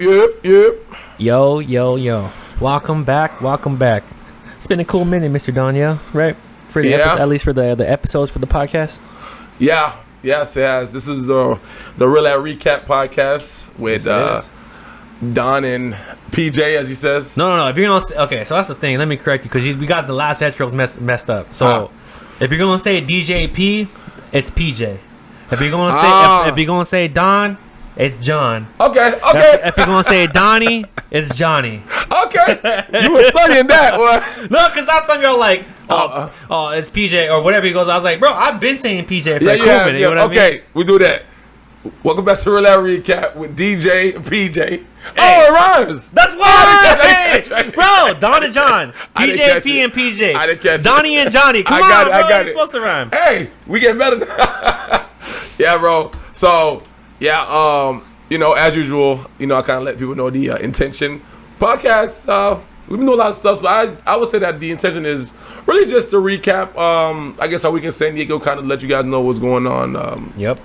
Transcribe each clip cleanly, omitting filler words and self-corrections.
Yep. Yo. Welcome back. It's been a cool minute, Mr. Daniel, right? At least for the episodes for the podcast. Yeah. Yes, it has. This is the Real At Recap podcast with Don and PJ, as he says. No. If you're gonna okay, so that's the thing. Let me correct you because we got the last intros messed up. So if you're gonna say DJP, it's PJ. If you're gonna say Don, it's John. Okay. If you're gonna say Donnie, it's Johnny. Okay. You were studying that one. No, because last time you're like, it's PJ or whatever he goes. I was like, bro, I've been saying PJ for COVID. You know what I mean? Okay, we do that. Welcome back to Real At Recap with DJ and PJ. Hey, it rhymes. That's why, bro. Don and John, PJP and PJ. I didn't catch it. Donnie and Johnny. Come on, bro. I got it. Supposed to rhyme. Hey, we get better. Yeah, bro. So, yeah, as usual, I kind of let people know the intention. Podcast, we've been doing a lot of stuff, but I would say that the intention is really just to recap, I guess, our week in San Diego, kind of let you guys know what's going on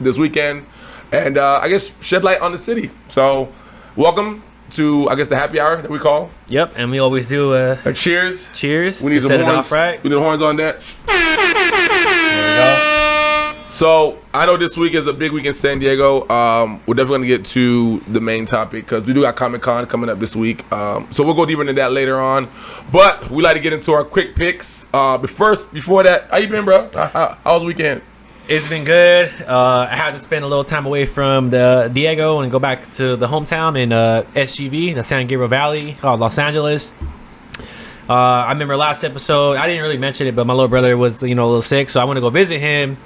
this weekend, and I guess shed light on the city. So, welcome to, I guess, the happy hour that we call. Yep, and we always do a cheers. Cheers. We need to some set horns. It off right. We need horns on that. There we go. So, I know this week is a big week in San Diego. We're definitely going to get to the main topic because we do got Comic-Con coming up this week. So, we'll go deeper into that later on. But we like to get into our quick picks. But first, before that, how you been, bro? How was the weekend? It's been good. I had to spend a little time away from the Diego and go back to the hometown in SGV, the San Gabriel Valley, Los Angeles. I remember last episode, I didn't really mention it, but my little brother was, a little sick. So I want to go visit him.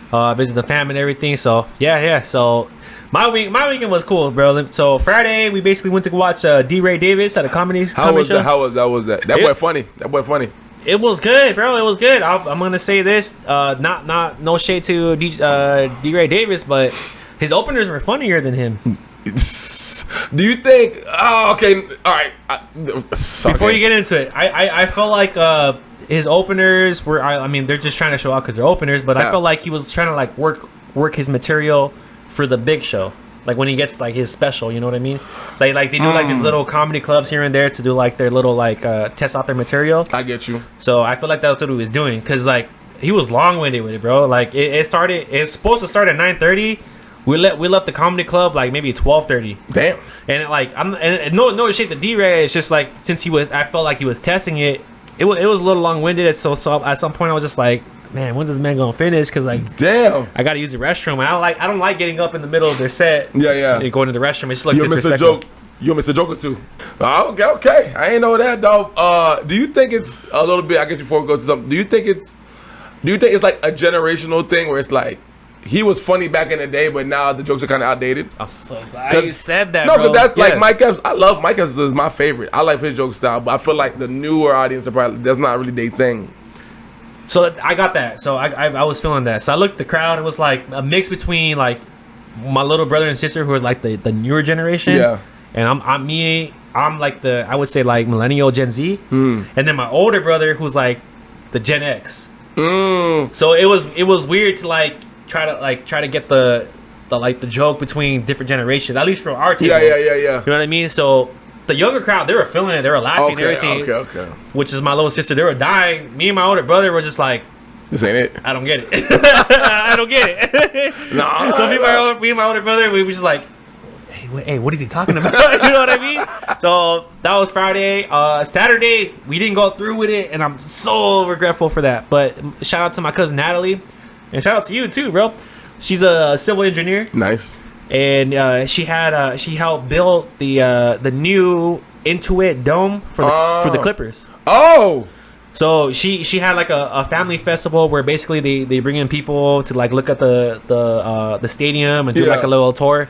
Visit the fam and everything. So yeah. So my weekend was cool, bro. So Friday we basically went to watch D-Ray Davis at a comedy show. How was that? That boy funny. It was good, bro. It was good. I'm gonna say this. Not no shade to D-Ray Davis, but his openers were funnier than him. Do you think? Oh, okay. All right. Before you get into it, I felt like his openers were, they're just trying to show out because they're openers, but I felt like he was trying to work his material for the big show. Like when he gets his special, you know what I mean? Like they do these little comedy clubs here and there to do their little test out their material. I get you. So I feel like that's what he was doing because he was long-winded with it, bro. It's supposed to start at 9:30. We left the comedy club maybe 12:30. Damn. And no shade to D-Ray. It's just since I felt like he was testing it. It was a little long-winded, so at some point I was just like, man, when's this man gonna finish? Because damn, I gotta use the restroom, and I don't like getting up in the middle of their set. Yeah. And going to the restroom. It's like You're disrespectful. You're Mr. Joker too. Okay. I ain't know that, dog. Do you think it's a little bit? I guess before we go to something, do you think it's like a generational thing where it's like he was funny back in the day, but now the jokes are kind of outdated? I'm so glad you said that, no, bro. No, but that's like Mike Epps. I love Mike Epps. Is my favorite. I like his joke style, but I feel like the newer audience are probably that's not really their thing. So I got that. So I was feeling that. So I looked at the crowd. It was like a mix between my little brother and sister who are the newer generation. Yeah. And I'm like I would say millennial Gen Z. And then my older brother who's the Gen X. So it was weird to try to get the joke between different generations, at least from our team. Yeah. You know what I mean? So the younger crowd, they were feeling it, they were laughing and everything. Okay. Which is my little sister, they were dying. Me and my older brother were just like, this ain't it. I don't get it. I don't get it. No. So me and my older brother, we were just like, hey, what is he talking about? You know what I mean? So that was Friday. Saturday, we didn't go through with it, and I'm so regretful for that. But shout out to my cousin Natalie, and shout out to you too, bro. She's a civil engineer. Nice. And she helped build the new Intuit Dome for the Clippers. Oh. So she had a family festival where basically they bring in people to look at the stadium and do a little tour.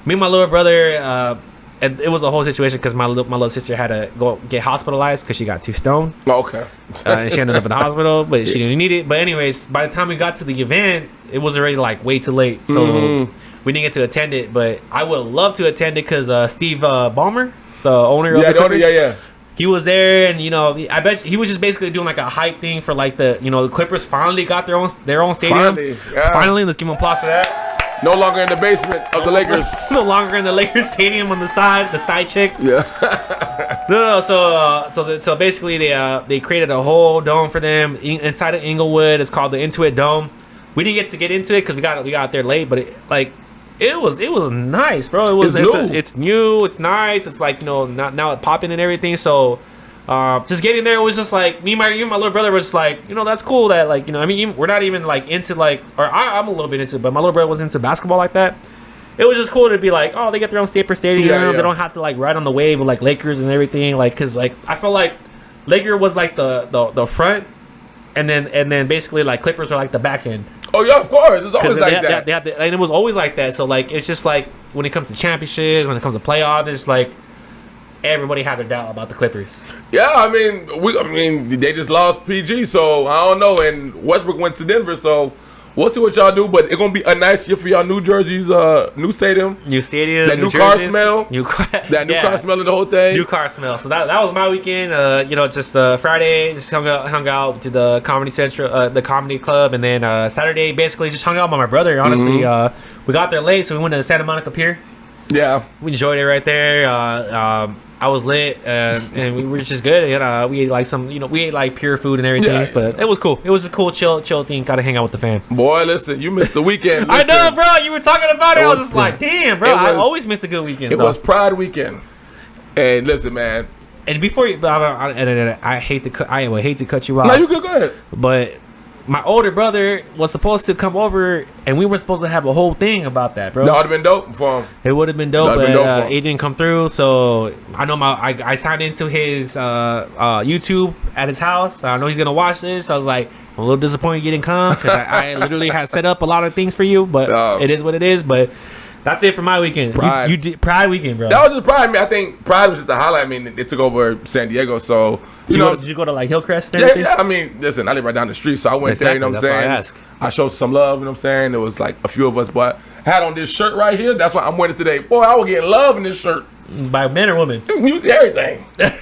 Me and my little brother, and it was a whole situation because my little sister had to go get hospitalized because she got too stoned. Oh, okay. And she ended up in the hospital, but she didn't need it. But anyways, by the time we got to the event, it was already way too late. So we didn't get to attend it. But I would love to attend it because Steve Ballmer, the owner of the Clippers, he was there, and I bet he was just basically doing a hype thing for the Clippers finally got their own stadium. Finally, let's give him applause for that. No longer in the basement of the Lakers. No longer in the Lakers stadium on the side chick. Yeah. No. So basically, they created a whole dome for them inside of Inglewood. It's called the Intuit Dome. We didn't get into it because we got there late, but it was nice, bro. It's new. It's nice. It's like, now it's popping and everything. So just getting there was just like me and my little brother was just like, that's cool that we're not even like into like, or I'm a little bit into it, but my little brother was into basketball like that. It was just cool to be like, oh, they get their own Staples Stadium. Yeah. They don't have to like ride on the wave of like Lakers and everything. Like, cause like I felt like Laker was like the front, and then basically like Clippers are like the back end. Oh yeah, of course. It's always like that. And it was always like that. So like it's just like when it comes to championships, when it comes to playoffs, it's like everybody had their doubt about the Clippers. Yeah, I mean, they just lost PG, so I don't know. And Westbrook went to Denver, so we'll see what y'all do. But it's gonna be a nice year for y'all. New Jersey's new stadium, that new car smell, that new car smell of the whole thing. New car smell. So that was my weekend. Just Friday, just hung out to the Comedy Central, the Comedy Club, and then Saturday basically just hung out with my brother. Honestly, we got there late, so we went to the Santa Monica Pier. Yeah, we enjoyed it right there. I was lit, and we were just good. We ate like we ate like pure food and everything, but it was cool. It was a cool, chill thing. Got to hang out with the fam. Boy, listen, you missed the weekend. I know, bro. You were talking about it. I was just like, damn, bro. I always miss a good weekend. It was Pride weekend. And listen, man. And before you, I hate to cut you off. No, you good. Go ahead. But my older brother was supposed to come over, and we were supposed to have a whole thing about that, bro. That would have been dope for him. It would have been dope, but it didn't come through. So I know I signed into his YouTube at his house. I know he's gonna watch this. I was like, I'm a little disappointed you didn't come because I literally had set up a lot of things for you, but it is what it is. But that's it for my weekend. Pride. You did Pride weekend, bro. That was just Pride. I mean, I think Pride was just the highlight. I mean, it took over San Diego, so did you go to like Hillcrest? Yeah. I mean, listen, I live right down the street, so I went there. You know what I'm saying? I showed some love. You know what I'm saying? There was like a few of us, but I had on this shirt right here. That's why I'm wearing it today. Boy, I was getting love in this shirt. By men or women? Everything. Let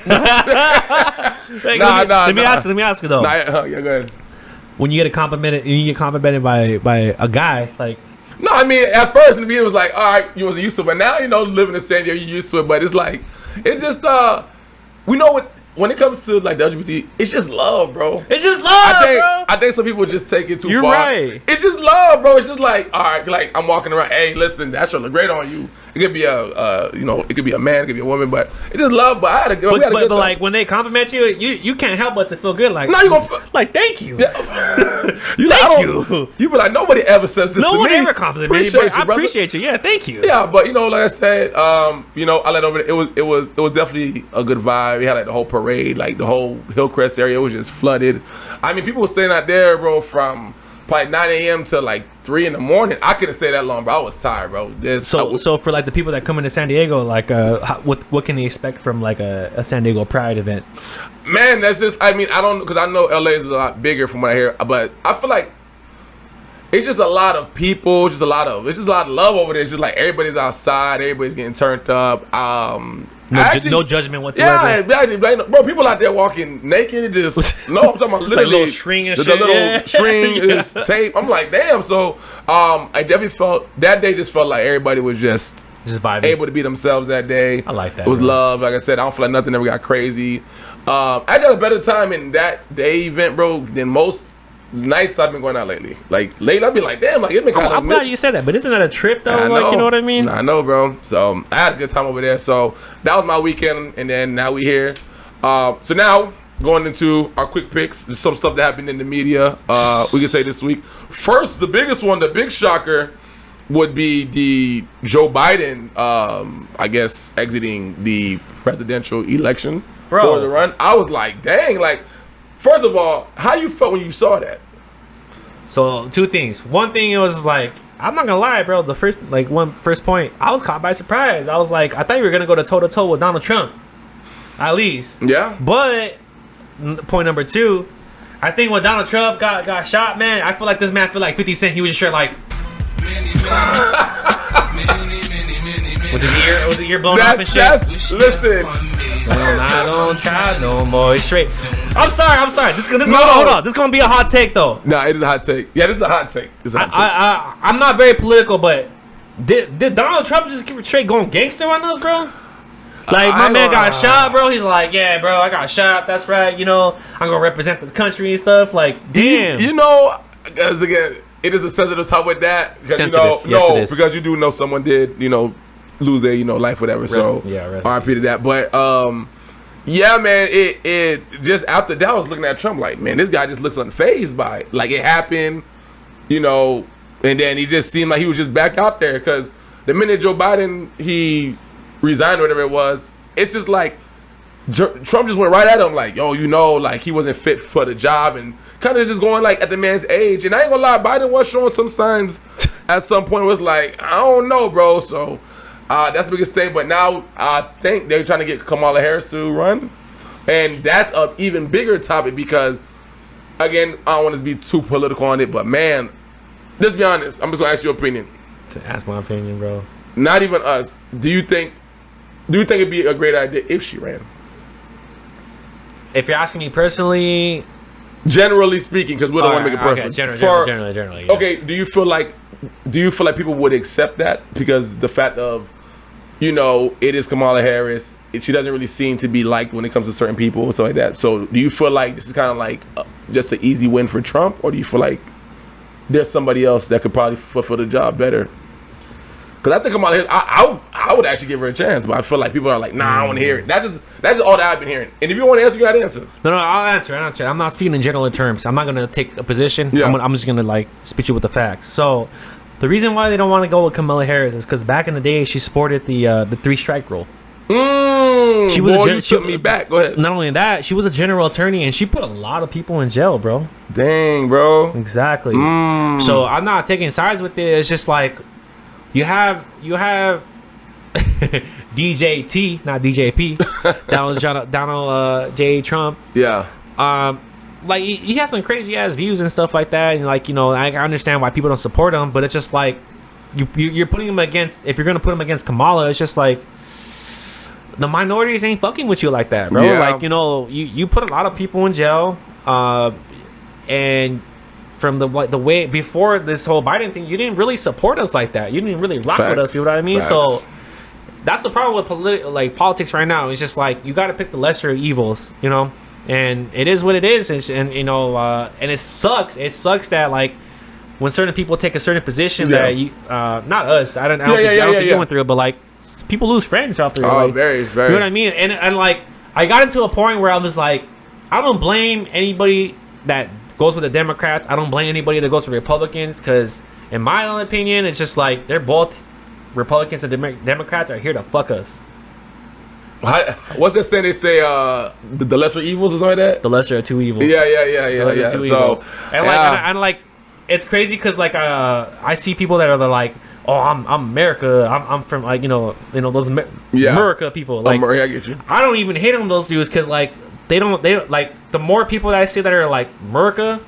me ask you though. Yeah, go ahead. When you get complimented by a guy, like. No, I mean, at first in the beginning it was like, all right, you wasn't used to it, but now living in San Diego, you're used to it. But it's like, it just we know what. When it comes to like the LGBT, it's just love, bro. It's just love, bro. I think some people just take it too far. You're right. It's just love, bro. It's just like, all right, like I'm walking around. Hey, listen, that should look great on you. It could be it could be a man, it could be a woman, but it's just love. But I had a good. But like when they compliment you, you can't help but to feel good. Like, no, you gonna like thank you. Yeah. Thank you. You be like, nobody ever says this. No to one me. ever compliments me. But I appreciate you. Yeah, thank you. Yeah, but like I said, I let over. It was definitely a good vibe. We had like the whole parade, like the whole Hillcrest area was just flooded. I mean, people were staying out there, bro, from probably 9 a.m. to like 3 in the morning. I couldn't stay that long, bro. I was tired, bro. So for like the people that come into San Diego, like what can they expect from like a San Diego Pride event? Man, that's just, I mean, I don't, because I know LA is a lot bigger from what I hear, but I feel like it's just a lot of people, it's just a lot of love over there. It's just like everybody's outside, everybody's getting turned up. No judgment whatsoever. Yeah, exactly. Bro, people out there walking naked, just, no, I'm talking about literally. Like little string and shit. The little string is tape. I'm like, damn. So, I definitely felt, that day just felt like everybody was just vibing. Able to be themselves that day. I like that. It was love. Like I said, I don't feel like nothing ever got crazy. I actually had a better time in that day event, bro, than most nights I've been going out lately. Like lately, I'd be like, damn, like it's been kind of. I'm glad you said that, but isn't that a trip though? Like, you know what I mean? I know, bro. So I had a good time over there. So that was my weekend, and then now we here. So now going into our quick picks, just some stuff that happened in the media. We can say this week. First, the biggest one, the big shocker, would be the Joe Biden, I guess, exiting the presidential election for the run. I was like, dang, like. First of all, how you felt when you saw that? So two things. One thing, it was like, I'm not gonna lie, bro. The first point, I was caught by surprise. I was like, I thought you were gonna go to toe to toe with Donald Trump, at least. Yeah. But point number two, I think when Donald Trump got shot, man, I feel like this man feel like 50 Cent. He was just straight like. with his ear blown off and shit. Listen. I don't try no more. It's straight. I'm sorry. This No. hold on. This is gonna be a hot take though. Nah, it is a hot take. Yeah, this is a hot take. I'm not very political, but did Donald Trump just get straight going gangster on us, bro? Like, my man got shot, bro. He's like, yeah, bro, I got shot. That's right. You know, I'm going to represent the country and stuff. Like, damn. You know, because, again, it is a sensitive topic with that. Because, Sensitive. Yes, it is. Because you do know someone did, lose their, life, whatever. Rest RIP to that. But, yeah, man, it just after that, I was looking at Trump like, man, this guy just looks unfazed by it. Like, it happened, and then he just seemed like he was just back out there. Because the minute Joe Biden, he resigned or whatever it was, it's just like Trump just went right at him like, yo, like he wasn't fit for the job and kind of just going like at the man's age. And I ain't gonna lie, Biden was showing some signs at some point. It was like, I don't know, bro. So that's the biggest thing. But now I think they're trying to get Kamala Harris to run, and that's an even bigger topic because, again, I don't want to be too political on it, but man, let's be honest. I'm just gonna ask your opinion. Ask my opinion, bro. Not even us. Do you think it'd be a great idea if she ran? If you're asking me personally, generally speaking, because we don't want to make it personal. Okay, generally. Yes. Okay, do you feel like people would accept that because the fact of, it is Kamala Harris. She doesn't really seem to be liked when it comes to certain people and stuff like that. So do you feel like this is kind of like just an easy win for Trump, or do you feel like there's somebody else that could probably fulfill the job better? Because I think Kamala Harris, I would actually give her a chance, but I feel like people are like, nah, I don't want to hear it. That's just all that I've been hearing. And if you want to answer, you got to answer. No, I'll answer. I'm not speaking in general terms. I'm not going to take a position. Yeah. I'm just going to spit you with the facts. So the reason why they don't want to go with Kamala Harris is because back in the day, she supported the 3-strike rule. You took me back. Go ahead. Not only that, she was a general attorney, and she put a lot of people in jail, bro. Dang, bro. Exactly. So I'm not taking sides with it. It's just like, You have DJT, not DJP. That was Donald J. Trump. Yeah. Like he has some crazy ass views and stuff like that, and I understand why people don't support him, but it's just like you're putting him against. If you're gonna put him against Kamala, it's just like the minorities ain't fucking with you like that, bro. Yeah. Like you put a lot of people in jail, and from the way before this whole Biden thing, you didn't really support us like that. You didn't really rock with us. You know what I mean? Facts. So that's the problem with politics right now. It's just like you got to pick the lesser of evils, And it is what it is, and it sucks. It sucks that when certain people take a certain position that you, not us. I don't think you went through it, but people lose friends out there. Oh, very, very. You know what I mean? And I got into a point where I was like, I don't blame anybody that goes with the Democrats. I don't blame anybody that goes with Republicans, because in my own opinion, it's just like they're both Republicans and Democrats are here to fuck us. What's that saying? They say the lesser evils or something like that? The lesser of two evils. Yeah. Two evils. And it's crazy because I see people that are like, oh, I'm America. I'm from those America people. I get you. I don't even hate on those dudes because they don't the more people that I see that are like America,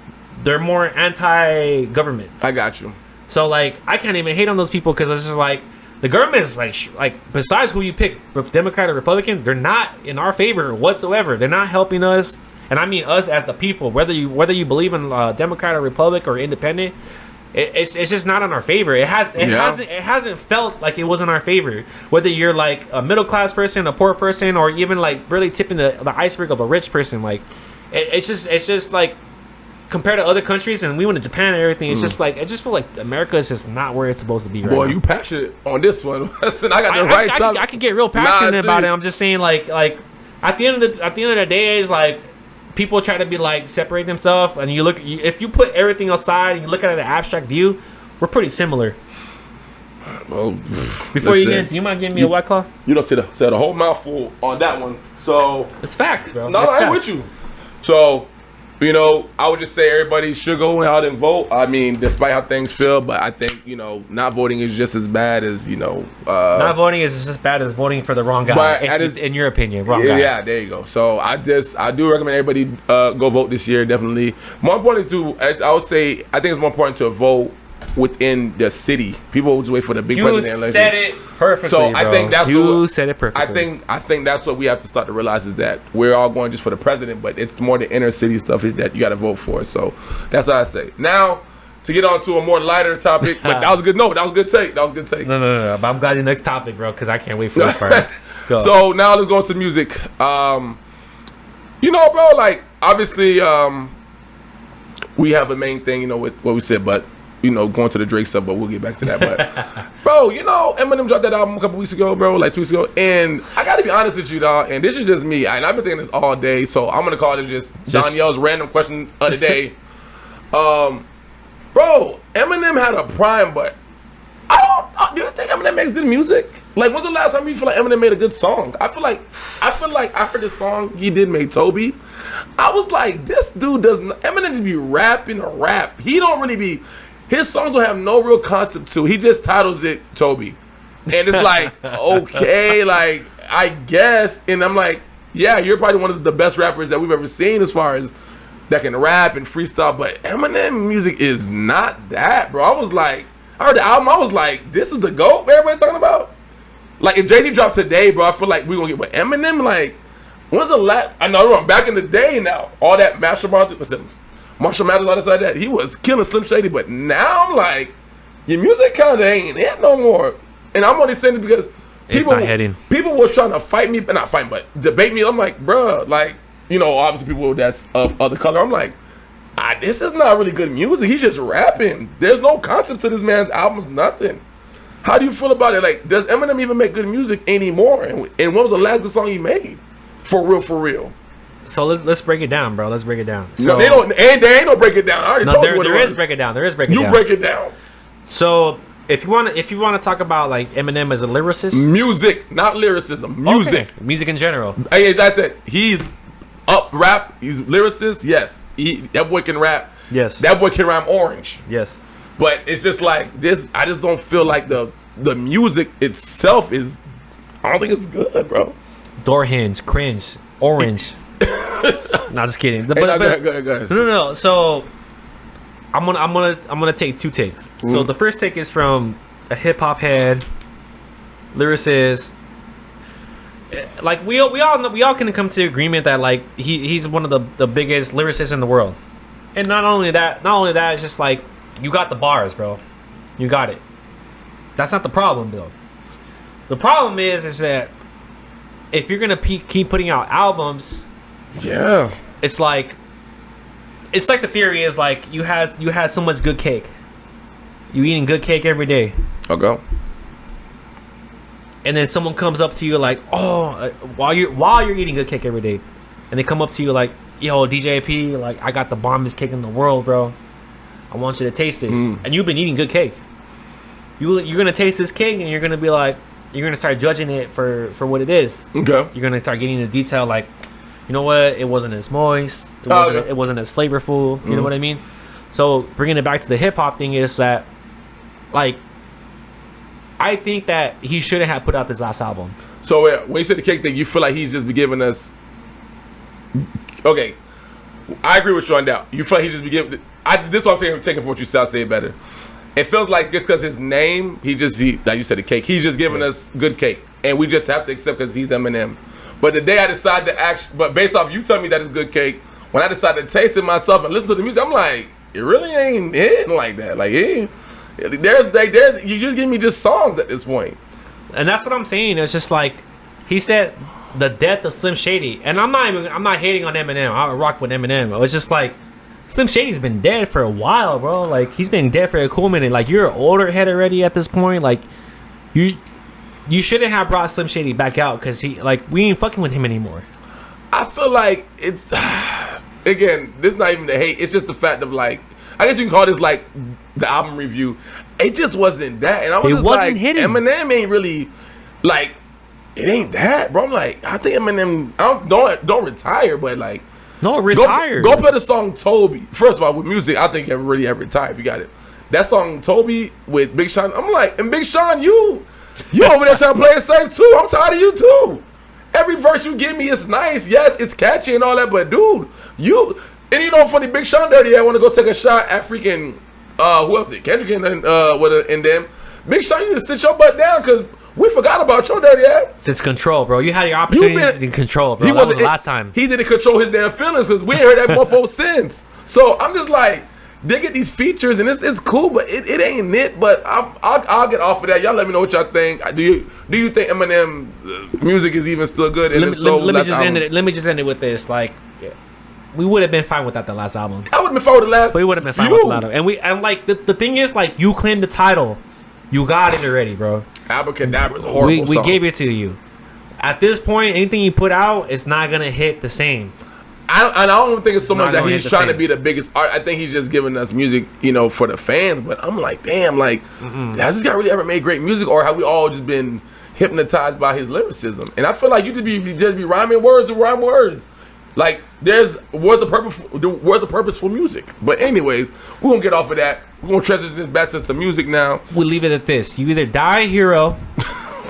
they're more anti-government. I got you. So I can't even hate on those people because it's just like the government is like besides who you pick, Democrat or Republican, they're not in our favor whatsoever. They're not helping us, and I mean us as the people. Whether you believe in Democrat or Republic or Independent, it's just not in our favor. It hasn't felt like it was in our favor. Whether you're like a middle class person, a poor person, or even really tipping the iceberg of a rich person, it's just like compared to other countries, and we went to Japan and everything. It's just I just feel like America is just not where it's supposed to be right now. Boy, you passionate on this one. Listen, I got the right time. I can get real passionate about it. I'm just saying like at the end of the day, is people try to be separate themselves, and if you put everything aside and you look at it in an abstract view, we're pretty similar. Well, before you get into, you might give me a White Claw. You don't said a whole mouthful on that one. So it's facts, bro. No, I'm with you. So I would just say everybody should go out and vote. I mean, despite how things feel, but I think not voting is just as bad as not voting is just as bad as voting for the wrong guy. In your opinion, wrong guy. Yeah, there you go. So I do recommend everybody go vote this year. Definitely. More importantly, too, as I would say, I think it's more important to vote within the city. People just wait for the big You president election. said it perfectly. So I bro. think that's you what, said it perfectly. I think that's what we have to start to realize is that we're all going just for the president, but it's more the inner city stuff that you got to vote for. So that's what I say. Now to get on to a more lighter topic, but that was a good note. That was a good take. That was a good take. No. But I'm glad the next topic, bro, because I can't wait for this part. Go. So now let's go into music. You know, bro, like obviously we have a main thing, you know, with what we said, but you know, going to the Drake stuff, but we'll get back to that. But bro, you know, Eminem dropped that album a couple weeks ago, bro, like 2 weeks ago, and I gotta be honest with you, dog. And this is just me, and I've been thinking this all day, so I'm gonna call it just Danielle's random question of the day. Bro, Eminem had a prime, but do you think Eminem makes good music? Like, when's the last time you feel like Eminem made a good song? I feel like I heard this song he did make Toby. I was like, this dude Eminem just be rapping a rap. He don't really be, his songs don't have no real concept to it. He just titles it Toby. And it's like, okay, like, I guess. And I'm like, yeah, you're probably one of the best rappers that we've ever seen as far as that can rap and freestyle, but Eminem music is not that, bro. I was like, I heard the album, I was like, this is the GOAT everybody's talking about? Like, if Jay-Z dropped today, bro, I feel like we're going to get, but Eminem, like, when's the last, I know, back in the day now, all that Marshall Mathers, all this like that, he was killing Slim Shady, but now I'm like, your music kind of ain't it no more. And I'm only saying it because people was trying to fight me, not fight, but debate me. I'm like, bro, like, you know, obviously people that's of other color. I'm like, this is not really good music. He's just rapping. There's no concept to this man's albums, nothing. How do you feel about it? Like, does Eminem even make good music anymore? And when was the last good song he made? For real. So let's break it down, bro. Let's break it down. No, So, they don't. And they ain't no break it down. I already told you what there it is was. break it down. There is break it down. You break it down. So if you want to talk about like Eminem as a lyricist, music, not lyricism. Music, okay. Music in general. Hey, that's it. He's up rap. He's lyricist. Yes, that boy can rap. Yes, that boy can rhyme orange. Yes, but it's just like this. I just don't feel like the music itself is. I don't think it's good, bro. Door hinge, cringe, orange. Not just kidding. Go ahead. No. So I'm gonna take two takes. Mm-hmm. So the first take is from a hip hop head, lyricist. Like we all can come to agreement that like he's one of the biggest lyricists in the world. And not only that, it's just like you got the bars, bro. You got it. That's not the problem, though. The problem is that if you're gonna keep putting out albums, yeah, it's like the theory is like you had so much good cake. You eating good cake every day. Okay. And then someone comes up to you like, oh, while you're eating good cake every day, and they come up to you like, yo, DJP, like I got the bombest cake in the world, bro. I want you to taste this. And you've been eating good cake. You're gonna taste this cake and you're gonna be like, you're gonna start judging it for what it is. Okay. You're gonna start getting the detail like, you know what? It wasn't as moist. It wasn't as flavorful. You know what I mean? So bringing it back to the hip hop thing is that, like, I think that he shouldn't have put out this last album. So when you said the cake thing, you feel like he's just be giving us. Okay, I agree with you on that. You feel like he just be giving. This is what I'm saying. I'm taking from what you said. I'll say it better. It feels like because his name, like you said, the cake. He's just giving us good cake, and we just have to accept because he's Eminem. But the day I decide to but based off you telling me that it's good cake, when I decide to taste it myself and listen to the music, I'm like, it really ain't hitting like that. Like, there's you just give me just songs at this point. And that's what I'm saying. It's just like he said, the death of Slim Shady, and I'm not hating on Eminem. I rock with Eminem. It's just like Slim Shady's been dead for a while, bro. Like he's been dead for a cool minute. Like you're an older head already at this point. Like you shouldn't have brought Slim Shady back out because we ain't fucking with him anymore. I feel like it's again, this is not even the hate. It's just the fact of like, I guess you can call this like the album review. It just wasn't that, and I was just like, hitting. Eminem ain't really like, it ain't that, bro. I'm like, I think Eminem, don't retire, but like, no, retire. Go play the song Toby. First of all, with music, I think you really have retired if you got it. That song Toby with Big Sean, I'm like, and Big Sean, you over there trying to play it safe too. I'm tired of you too. Every verse you give me is nice. Yes, it's catchy and all that, but dude, and you know funny, Big Sean dirty. I want to go take a shot at freaking who else? Kendrick and them. Big Sean, you need to sit your butt down because we forgot about your dirty ass. It's control, bro. You had your opportunity to control, bro. That was the last time. He didn't control his damn feelings because we ain't heard that motherfucker since. So I'm just like, they get these features and it's cool, but it ain't it. But I'll get off of that. Y'all let me know what y'all think. Do you think Eminem's music is even still good? Let me just end it with this. Like, we would have been fine without the last album. I would have been fine with the last. But we would have been fine with the last album. And like the thing is, like, you claimed the title, you got it already, bro. Abracadabra is a horrible we song. gave it to you. At this point, anything you put out is not gonna hit the same. I don't think it's so much that gonna he's hit the trying to same. be the biggest art. I think he's just giving us music, for the fans. But I'm like, damn, like, has this guy really ever made great music, or have we all just been hypnotized by his lyricism? And I feel like you just be rhyming words and rhyme words. Like, there's where's the purposeful music? But anyways, we're gonna get off of that. We're gonna transition this back to music now. We'll leave it at this: you either die a hero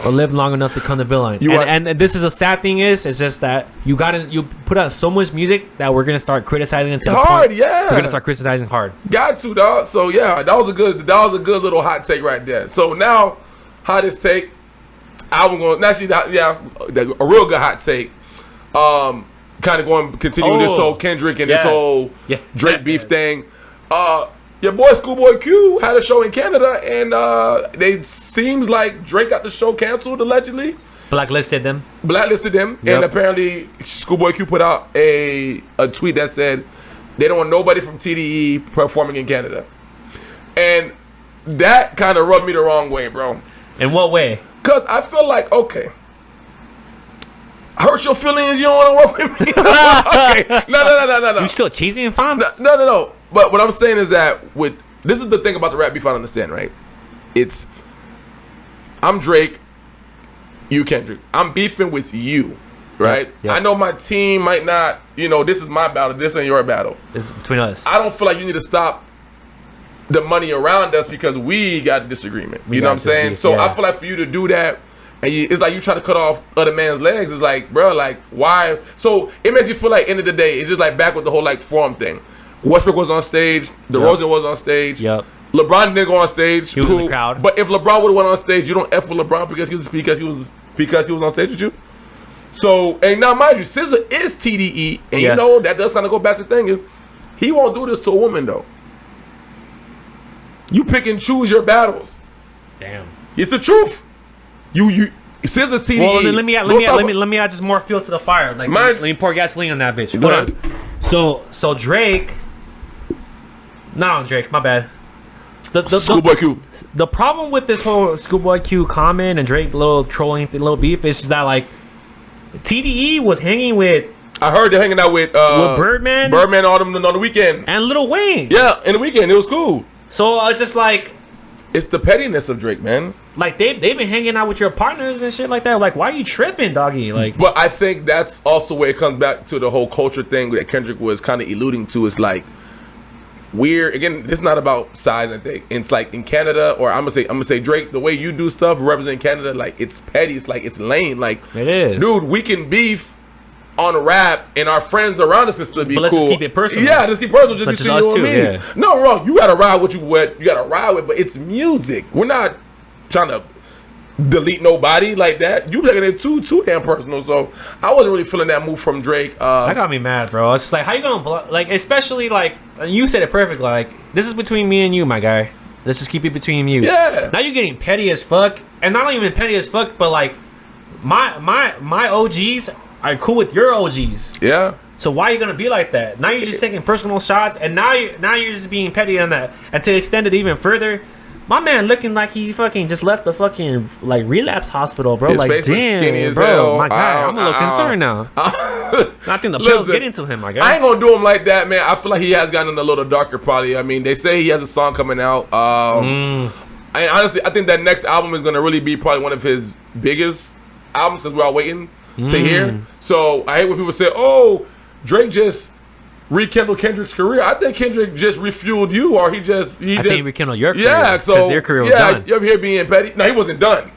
or live long enough to become the villain. And this is a sad thing it's just that you put out so much music that we're gonna start criticizing it to the hard, point yeah. we're gonna start criticizing hard. Got to, dog. So yeah, that was a good little hot take right there. So now, hottest take. Album going actually, a real good hot take. Kind of continue this whole Kendrick and this whole Drake beef thing. Your boy Schoolboy Q had a show in Canada, and it seems like Drake got the show canceled allegedly. Blacklisted them, yep. And apparently Schoolboy Q put out a tweet that said they don't want nobody from TDE performing in Canada, and that kind of rubbed me the wrong way, bro. In what way? Because I feel like, okay, hurt your feelings, you don't want to work with me? Okay, no. You still cheesy and fine? No. But what I'm saying is that this is the thing about the rap beef I don't understand, right? I'm Drake, you Kendrick. I'm beefing with you, right? Yeah. I know my team might not, this is my battle, this ain't your battle. It's between us. I don't feel like you need to stop the money around us because we got a disagreement. You know what I'm saying? Beef, so I feel like for you to do that, and it's like you try to cut off other man's legs. It's like, bro, like, why? So it makes you feel like, end of the day, it's just like back with the whole like forum thing. Westbrook was on stage. DeRozan was on stage. Yep. LeBron didn't go on stage. He was in the crowd. But if LeBron would have went on stage, you don't F with LeBron because he was on stage with you. So, and now mind you, SZA is TDE, and that does kind of go back to the thing is he won't do this to a woman though. You pick and choose your battles. Damn. It's the truth. You SZA's TDE. Well, then let me add just more fuel to the fire. Like, let me pour gasoline on that bitch. Hold on. So Drake. Not on Drake. My bad. Schoolboy Q. The problem with this whole Schoolboy Q comment and Drake little trolling, little beef is that like TDE was hanging with. I heard they're hanging out with Birdman on the weekend, and Lil Wayne. Yeah, in the weekend it was cool. So it's just like. It's the pettiness of Drake, man. Like they've been hanging out with your partners and shit like that. Like, why are you tripping, doggy? Like, but I think that's also where it comes back to the whole culture thing that Kendrick was kind of alluding to. It's like weird. Again, this is not about size. I think it's like in Canada, or I'm gonna say Drake. The way you do stuff representing Canada, like it's petty. It's like it's lame. Like it is, dude. We can beef on rap, and our friends around us can still be but let's cool. Just keep it personal. Yeah, let's keep it personal. Just between you and me. Yeah. No, wrong. You gotta ride what you gotta ride with, but it's music. We're not trying to delete nobody like that. You taking it too damn personal. So I wasn't really feeling that move from Drake. That got me mad, bro. It's just like, how you gonna like, especially like you said it perfectly. Like, this is between me and you, my guy. Let's just keep it between you. Yeah. Now you're getting petty as fuck, and not even petty as fuck, but like my OGs are cool with your OGs. Yeah. So why are you gonna be like that? Now you're just taking personal shots, and now you're just being petty on that. And to extend it even further, my man looking like he fucking just left the fucking like relapse hospital, bro. His like, face was skinny damn, as bro, hell. my guy, I'm a little concerned now. I think the pills getting to him, my guy. I ain't gonna do him like that, man. I feel like he has gotten a little darker, probably. I mean, they say he has a song coming out. And honestly, I think that next album is gonna really be probably one of his biggest albums because we're all waiting to hear. So I hate when people say, "Oh, Drake just rekindled Kendrick's career." I think Kendrick just refueled you, or he just think he rekindled your career. Yeah, so because your career was done. You ever hear being petty? No, he wasn't done.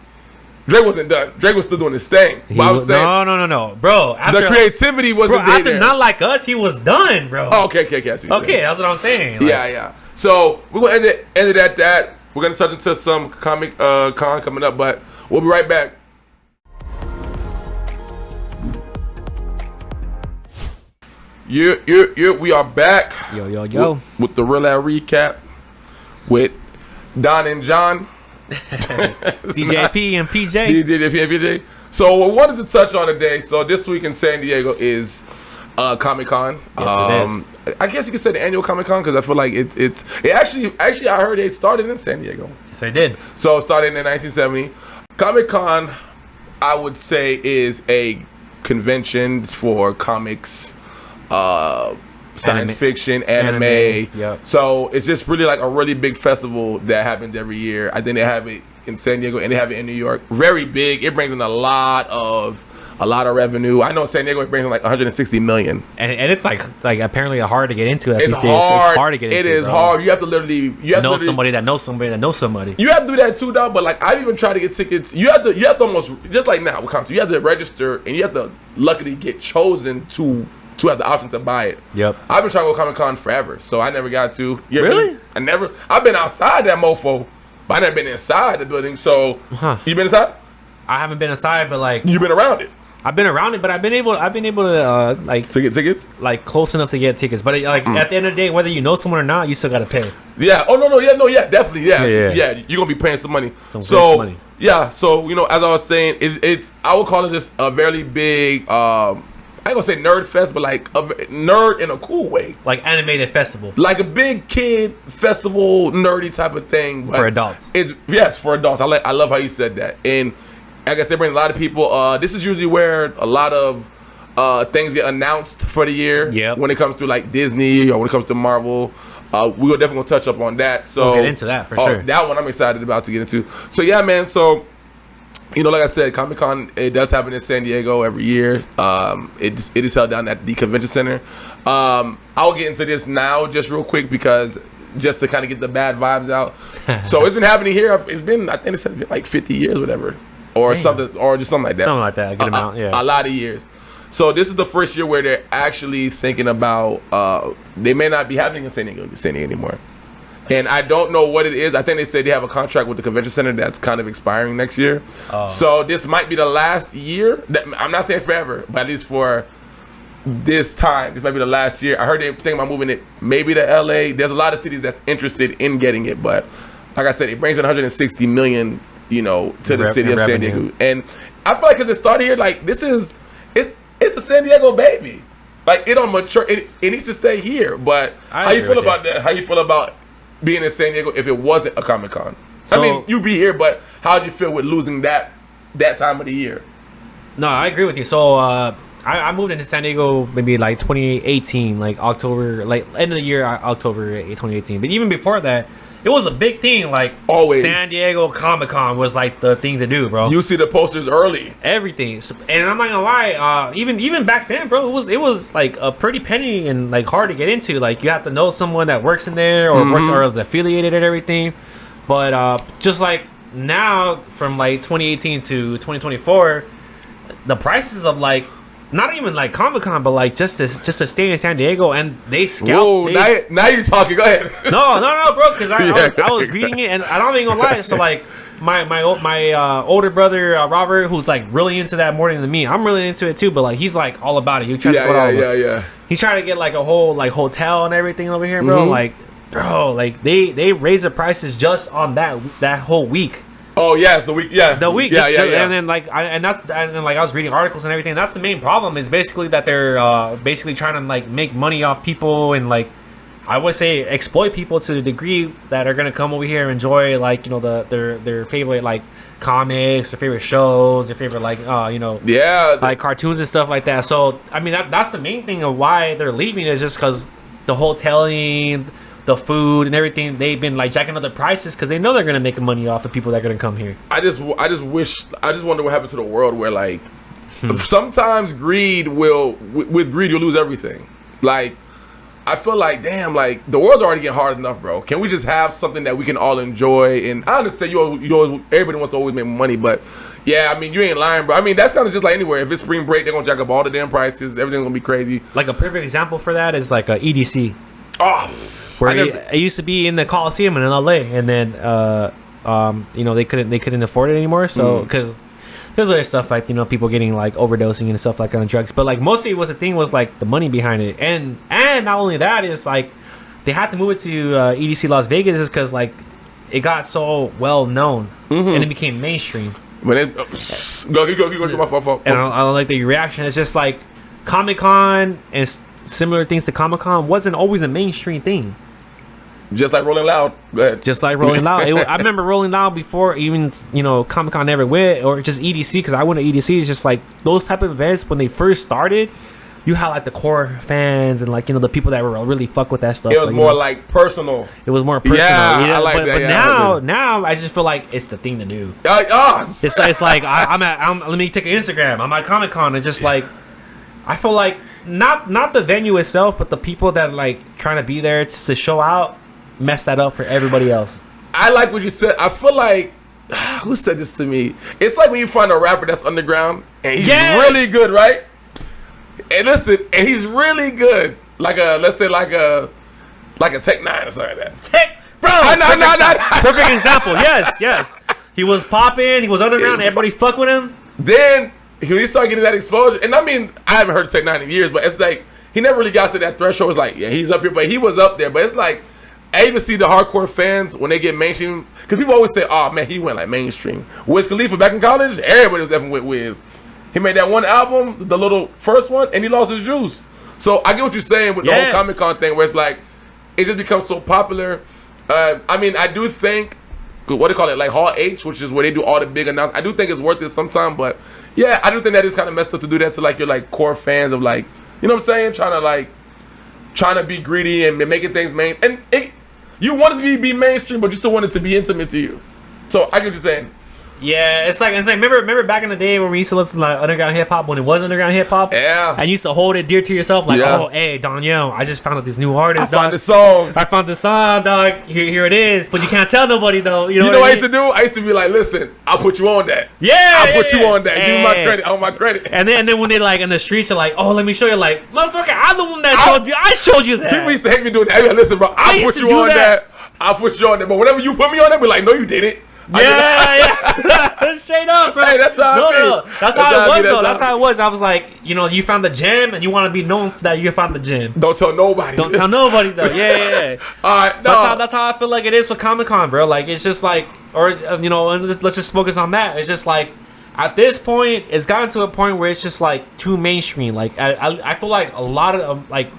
Drake wasn't done. Drake was still doing his thing. But I was saying, no, bro. The creativity wasn't there. After Not Like Us, he was done, bro. Oh, okay. Okay, that's what I'm saying. Like, yeah. So we're gonna end it at that. We're gonna touch into some Comic Con coming up, but we'll be right back. We are back. Yo. With the Real Out Recap with Don and John. DJP and PJ. DJP and PJ. So we wanted to touch on today. So this week in San Diego is Comic Con. Yes, it is. I guess you could say the annual Comic Con because I feel like it actually I heard it started in San Diego. Yes, I did. So it started in 1970. Comic Con, I would say, is a convention for comics, science fiction, anime. Yep. So it's just really like a really big festival that happens every year. I think they have it in San Diego and they have it in New York. Very big. It brings in a lot of revenue. I know San Diego it brings in like 160 million. And it's like apparently hard to get into at it's these days. It's hard to get into. It is bro. hard. You have to literally know somebody that knows somebody that knows somebody. You have to do that too, dog. But like I've even tried to get tickets. You have to almost just like now with concert. You have to register and you have to luckily get chosen to have the option to buy it. Yep. I've been trying to go Comic Con forever, so I never got to. Really? I've been outside that mofo, but I never been inside the building. So you been inside? I haven't been inside, but like you been around it. I've been around it, but I've been able to like to get tickets, like close enough to get tickets. But at the end of the day, whether you know someone or not, you still gotta pay. Yeah. Oh yeah, definitely. Yeah. You're gonna be paying some money. Money. Yeah. So as I was saying, it's I would call it just a very big. I ain't gonna say nerd fest, but like a nerd in a cool way. Like animated festival. Like a big kid festival, nerdy type of thing. For adults. Yes, for adults. I love how you said that. And I guess they bring a lot of people. This is usually where a lot of things get announced for the year. Yeah. When it comes to like Disney or when it comes to Marvel. We're definitely gonna touch up on that. So we'll get into that for sure. That one I'm excited about to get into. So yeah, man. So like I said, Comic Con it does happen in San Diego every year. It is held down at the convention center. I'll get into this now just real quick because just to kind of get the bad vibes out. So it's been happening here. I think it's been like 50 years, whatever, or something, or just something like that. Something like that. A good amount. Yeah. A lot of years. So this is the first year where they're actually thinking about. They may not be having in San Diego anymore. And I don't know what it is. I think they said they have a contract with the convention center that's kind of expiring next year. So this might be the last year. I'm not saying forever, but at least for this time, this might be the last year. I heard they think about moving it maybe to LA. There's a lot of cities that's interested in getting it, but like I said, it brings in 160 million, to the city of San Diego. And I feel like because it started here, like it's a San Diego baby. Like it don't mature. It needs to stay here. But how you feel about that? How you feel about being in San Diego if it wasn't a Comic Con? I mean, you'd be here, but how'd you feel with losing that time of the year? No, I agree with you. So I moved into San Diego maybe like 2018, like October, like end of the year, October 2018. But even before that, it was a big thing. Like always, San Diego Comic Con was like the thing to do, bro. You see the posters early, everything, and I'm not gonna lie. Even back then, bro, it was like a pretty penny and like hard to get into. Like you have to know someone that works in there or works or is affiliated and everything. But just like now, from like 2018 to 2024, the prices of like. Not even like Comic Con, but like just to stay in San Diego, and they scout. Whoa, now you're talking. Go ahead. No, bro, because I was reading it, and I don't even gonna lie. So like my older brother Robert, who's like really into that more than me. I'm really into it too, but like he's like all about it. He tries to go yeah. He's trying to get like a whole like hotel and everything over here, bro. Like, bro, like they raise the prices just on that whole week. Oh yeah, it's the week. Yeah, the week. Yeah. And then I was reading articles and everything. That's the main problem is basically that they're basically trying to like make money off people and like I would say exploit people to the degree that are gonna come over here and enjoy like their favorite like comics, their favorite shows, their favorite like like cartoons and stuff like that. So I mean that's the main thing of why they're leaving is just because the hoteling, the food and everything, they've been like jacking up the prices because they know they're gonna make money off the people that are gonna come here. I just wonder what happens to the world where like sometimes with greed you'll lose everything. Like I feel like, damn, like the world's already getting hard enough, bro. Can we just have something that we can all enjoy? And I understand everybody wants to always make money, but yeah, I mean, you ain't lying, bro. I mean, that's kind of just like anywhere. If it's spring break, they're gonna jack up all the damn prices. Everything's gonna be crazy. Like a perfect example for that is like a EDC, Oh, where it used to be in the Coliseum in LA, and then they couldn't afford it anymore. So because there's other stuff like people getting like overdosing and stuff like on drugs, but like mostly was the thing was like the money behind it, and not only that is like they had to move it to EDC Las Vegas is because like it got so well known and it became mainstream. When it go my fault. And I don't like the reaction. It's just like Comic-Con and similar things to Comic-Con wasn't always a mainstream thing. Just like Rolling Loud. Go ahead. Just like Rolling Loud. I remember Rolling Loud before even Comic-Con never went, or just EDC, because I went to EDC. It's just like those type of events when they first started. You had like the core fans and like the people that were really fuck with that stuff. It was more like personal. It was more personal. Yeah, I like but, that. But Yeah, now I just feel like it's the thing to do. It's like let me take an Instagram. I'm at Comic-Con. It's just like I feel like not the venue itself, but the people that like trying to be there to show out mess that up for everybody else. I like what you said. I feel like who said this to me? It's like when you find a rapper that's underground and he's really good, right? And listen, and he's really good. Like let's say like a Tech 9 or something like that. Tech, bro. Perfect example. Yes. He was popping. He was underground. Everybody fuck with him. Then when he started getting that exposure, and I mean, I haven't heard Tech 9 in years, but it's like he never really got to that threshold. It's like, yeah, he's up here, but he was up there. But it's like I even see the hardcore fans when they get mainstream, because people always say, "Oh man, he went like mainstream." Wiz Khalifa back in college, everybody was effing with Wiz. He made that one album, the little first one, and he lost his juice. So I get what you're saying with the whole Comic-Con thing, where it's like it just becomes so popular. I mean, I do think what do you call it, like Hall H, which is where they do all the big announcements. I do think it's worth it sometime, but yeah, I do think that is kind of messed up to do that to like your like core fans of like, you know what I'm saying, trying to be greedy and making things main. And you want it to be mainstream, but you still want it to be intimate to you. So I get what you're saying. Yeah, it's like remember back in the day when we used to listen to like underground hip hop when it was underground hip hop. Yeah, and you used to hold it dear to yourself, like, oh, hey, Danielle, I just found out this new artist. I found the song. I found the song, dog. Here it is, but you can't tell nobody though. You know what I used to do? I used to be like, listen, I'll put you on that. I'll put you on that. Give me my credit. On my credit. And then when they like in the streets are like, oh, let me show you, like, motherfucker, I'm the one that showed you. I showed you that. People used to hate me doing that. Hey, listen, bro, I'll put you on that. I'll put you on that. But whenever you put me on that, be like, no, you didn't. Yeah. Straight up, bro. Hey, that's how That's how it was, though. That's how it was. I was like, you found the gem, and you want to be known that you found the gem. Don't tell nobody. Don't tell nobody, though. Yeah. All right, no. That's how I feel like it is with Comic-Con, bro. Like, it's just like, or let's just focus on that. It's just like, at this point, it's gotten to a point where it's just like too mainstream. Like, I feel like a lot of like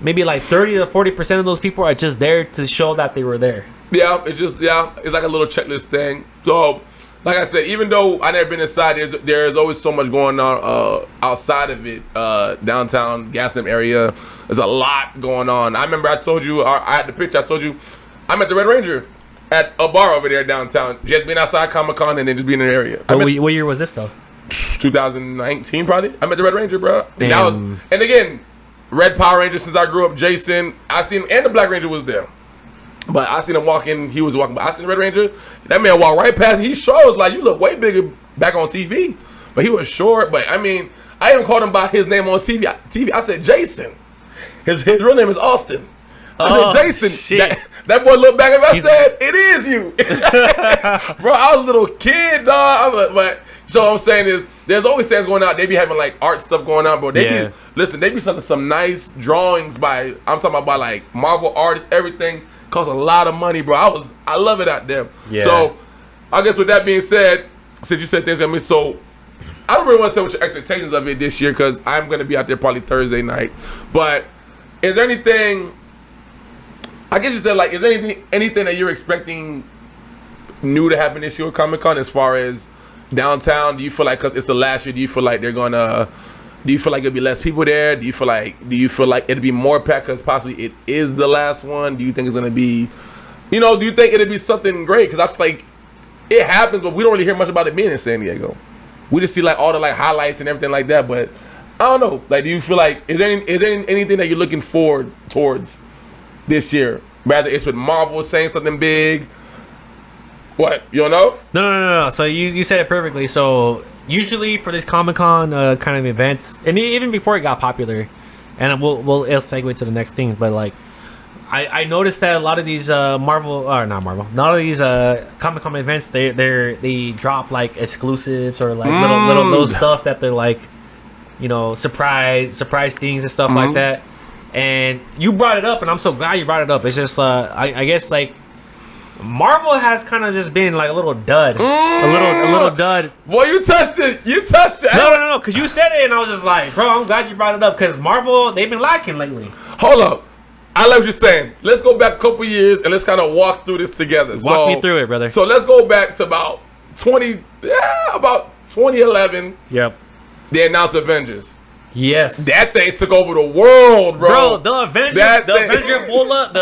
maybe like 30 to 40% of those people are just there to show that they were there. Yeah, it's like a little checklist thing. So, like I said, even though I never been inside, there's always so much going on outside of it. Downtown Gaslamp area, there's a lot going on. I remember I told you, I had the picture. I told you, I'm at the Red Ranger at a bar over there downtown, just being outside Comic-Con and then just being in the area. What year was this though? 2019 probably. I'm at the Red Ranger, bro. Damn. And again, Red Power Ranger since I grew up. Jason, I seen him, and the Black Ranger was there. But I seen him walking. He was walking. But I seen the Red Ranger. That man walked right past. He sure was like, you look way bigger back on TV. But he was short. But I mean, I even called him by his name on TV. I said Jason. His real name is Austin. I said Jason. Shit. That boy looked back at me. I said, it is you, bro. I was a little kid, dog. But so I'm saying is, there's always things going on. They be having like art stuff going on, bro. They be selling some nice drawings by. I'm talking about by like Marvel artists. Everything costs a lot of money, bro. I love it out there. Yeah. So I guess with that being said, since you said things gonna be so, I don't really want to say what your expectations of it this year because I'm gonna be out there probably Thursday night. But is there anything? I guess you said like, is there anything that you're expecting new to happen this year with Comic-Con as far as downtown? Do you feel like because it's the last year, do you feel like it'll be less people there? Do you feel like it'll be more packed because possibly it is the last one? Do you think it's gonna be, do you think it'll be something great? Because I feel like it happens, but we don't really hear much about it being in San Diego. We just see like all the like highlights and everything like that. But I don't know. Like, do you feel like is there anything that you're looking forward towards this year? Rather it's with Marvel saying something big. What, you don't know? No. So you said it perfectly. So usually for these Comic-Con kind of events, and even before it got popular, and it'll segue to the next thing. But like, I noticed that a lot of these Marvel or not Marvel, none of these Comic-Con events they drop like exclusives or like little stuff that they're like, you know, surprise things and stuff like that. And you brought it up, and I'm so glad you brought it up. It's just I guess like Marvel has kind of just been like a little dud, a little dud. Boy, you touched it. No, because you said it, and I was just like, bro, I'm glad you brought it up, because Marvel, they've been lacking lately. Hold up, I like what you're saying. Let's go back a couple years and let's kind of walk through this together. Walk me through it, brother. So let's go back to about 2011. Yep. They announced Avengers. Yes. That thing took over the world, bro. Bro, the Avenger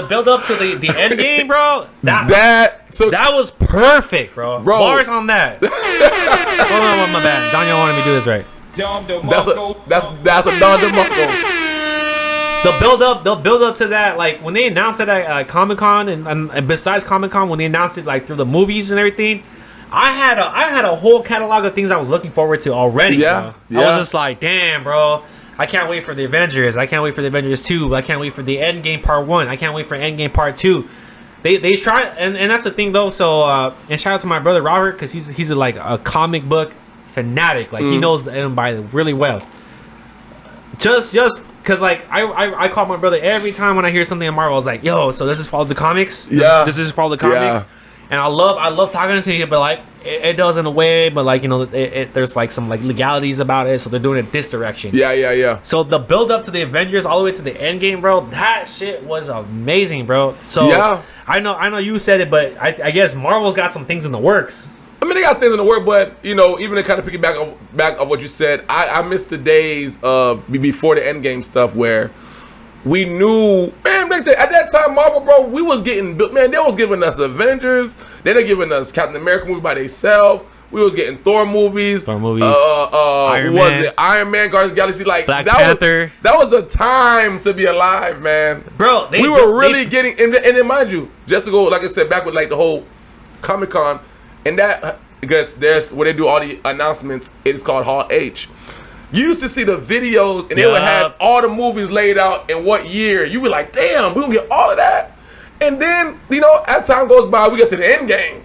build up to the end game, bro. That was perfect, bro. Bars on that. Hold on, my bad. Daniel wanted me to do this right. That's a Don DeMarco. The build up to that, like when they announced it at Comic-Con and besides Comic-Con, when they announced it like through the movies and everything, I had a whole catalog of things I was looking forward to already. Yeah, bro. I was just like, damn, bro. I can't wait for the Avengers. I can't wait for the Avengers 2. I can't wait for the Endgame Part 1. I can't wait for Endgame Part 2. They try, and that's the thing though. So and shout out to my brother Robert, because he's like a comic book fanatic. Like he knows everybody really well. Just because like I call my brother every time when I hear something in Marvel. I was like, yo, so this is follow the comics. This is follow the comics. Yeah. And I love talking to you, but like it does in a way, but like, you know, there's like some like legalities about it, so they're doing it this direction. Yeah. So the build up to the Avengers all the way to the end game, bro, that shit was amazing, bro. So yeah. I know you said it, but I guess Marvel's got some things in the works. I mean, they got things in the work, but you know, even to kind of piggyback back of what you said, I miss the days of before the Endgame stuff where we knew, man, like I said, at that time, Marvel, bro, we was getting built. Man, they was giving us Avengers. Then they're giving us Captain America movie by themselves. We was getting Thor movies. Iron Man, Guardians of the Galaxy. Like Black Panther. That was a time to be alive, man. Bro, we were really getting, and then mind you, just to go, like I said, back with like the whole Comic-Con, and that, because there's where they do all the announcements, it is called Hall H. You used to see the videos, and they would have all the movies laid out in what year. You were like, damn, we gonna get all of that. And then, you know, as time goes by, we get to the end game.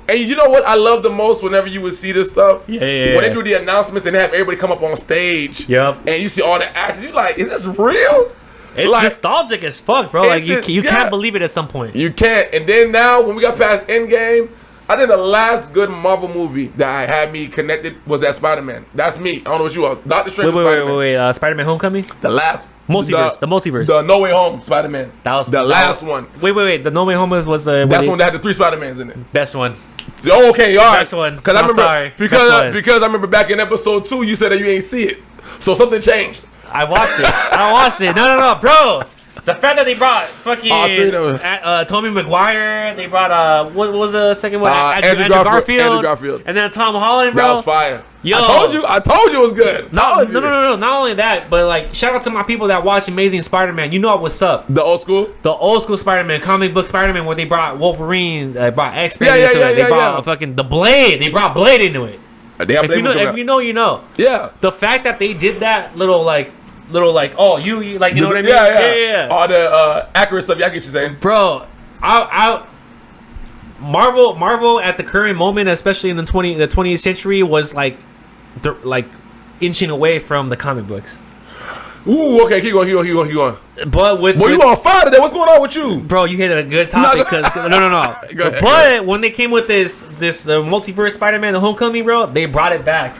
And you know what I love the most whenever you would see this stuff? Yeah. When they do the announcements and they have everybody come up on stage. Yep. And you see all the actors, you're like, is this real? It's like, nostalgic as fuck, bro. Like, you can't believe it at some point. You can't. And then now, when we got past Endgame, I think the last good Marvel movie that had me connected was that Spider-Man. That's me. I don't know what you are. Doctor Strange. Wait. Spider-Man: Homecoming. The last multiverse. The multiverse. The No Way Home Spider-Man. That was the last one. Wait. The No Way Home was the. That's one that had the 3 Spider-Mans in it. Best one. Oh, okay, all right. Best one. Because I remember because I remember back in episode 2, you said that you ain't see it, so something changed. I watched it. No, bro. The fact that they brought fucking Tobey Maguire, they brought what was the second one? Andrew Garfield, and then Tom Holland, bro. That was fire. Yo, I told you it was good. No. Not only that, but like, shout out to my people that watch Amazing Spider-Man. You know what's up? The old school Spider-Man, comic book Spider-Man, where they brought Wolverine, they brought X-Men into it. They brought fucking the Blade. They brought Blade into it. If you know, you know. Yeah. The fact that they did that little like oh you like, you know what I mean? Yeah. All the accurate stuff. I get you saying, bro. Marvel at the current moment, especially in the 20th century, was like inching away from the comic books. Ooh, okay, keep going. But you on fire today? What's going on with you? Bro, you hit a good topic because no. But when they came with the multiverse Spider-Man, the Homecoming, bro, they brought it back.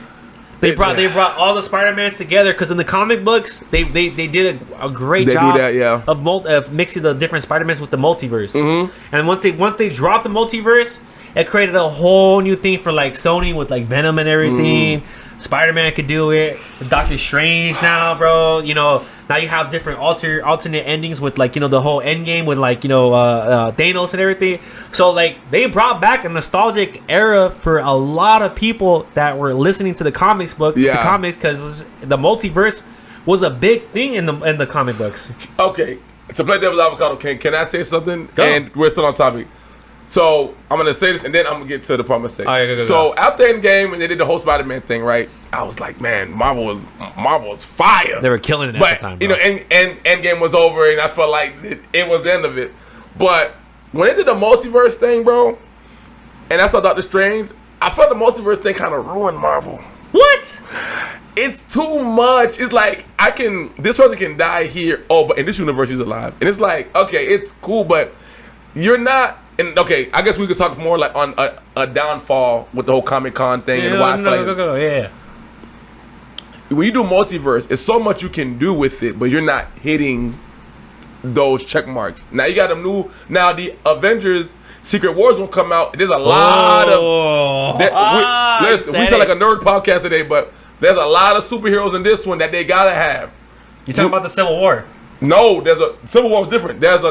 They brought all the Spider-Mans together, because in the comic books they did a great job of mixing the different Spider-Mans with the multiverse. Mm-hmm. And once they dropped the multiverse, it created a whole new thing for like Sony with like Venom and everything. Spider-Man could do it. Doctor Strange now, bro. You know, now you have different alternate endings with like, you know, the whole Endgame with like, you know, Thanos and everything. So like they brought back a nostalgic era for a lot of people that were listening to the comics because the multiverse was a big thing in the comic books. Okay, to play devil's avocado, can I say something? Go. And we're still on topic. So I'm gonna say this, and then I'm gonna get to the part I'm saying. All right, go. So after Endgame, and they did the whole Spider-Man thing, right? I was like, man, Marvel was fire. They were killing it at the time, bro. You know, and Endgame was over, and I felt like it was the end of it. But when they did the multiverse thing, bro, and I saw Doctor Strange, I felt the multiverse thing kind of ruined Marvel. What? It's too much. It's like this person can die here. Oh, but in this universe he's alive, and it's like, okay, it's cool, but you're not. And okay, I guess we could talk more like on a downfall with the whole Comic-Con thing and why I feel like yeah. when you do multiverse, it's so much you can do with it, but you're not hitting those check marks. Now you got them new. Now the Avengers Secret Wars won't come out. There's a lot of. Listen, we sound like a nerd podcast today, but there's a lot of superheroes in this one that they gotta have. You talking about the Civil War? No, there's a Civil War is different. There's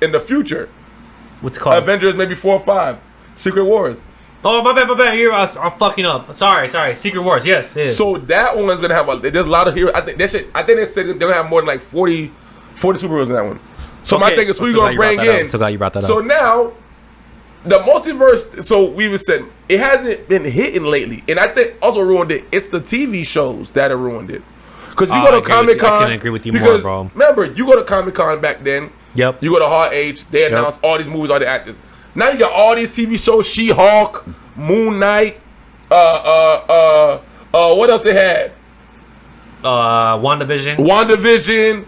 in the future. What's it called? Avengers maybe 4 or 5. Secret Wars. Oh, my bad. Here, I'm fucking up. Sorry. Secret Wars, yes. So that one's gonna have there's a lot of heroes. I think they said they're gonna have more than like 40 superheroes in that one. So Okay. my thing is who you gonna bring in? So glad you brought that up. So now the multiverse. So we even said it hasn't been hitting lately, and I think also ruined it. It's the TV shows that have ruined it. Because you go to Comic-Con. I can agree with you more, bro. Remember, you go to Comic-Con back then. Yep. You go to Hall H. They announce all these movies, all the actors. Now you got all these TV shows: She-Hulk, Moon Knight. What else they had? WandaVision,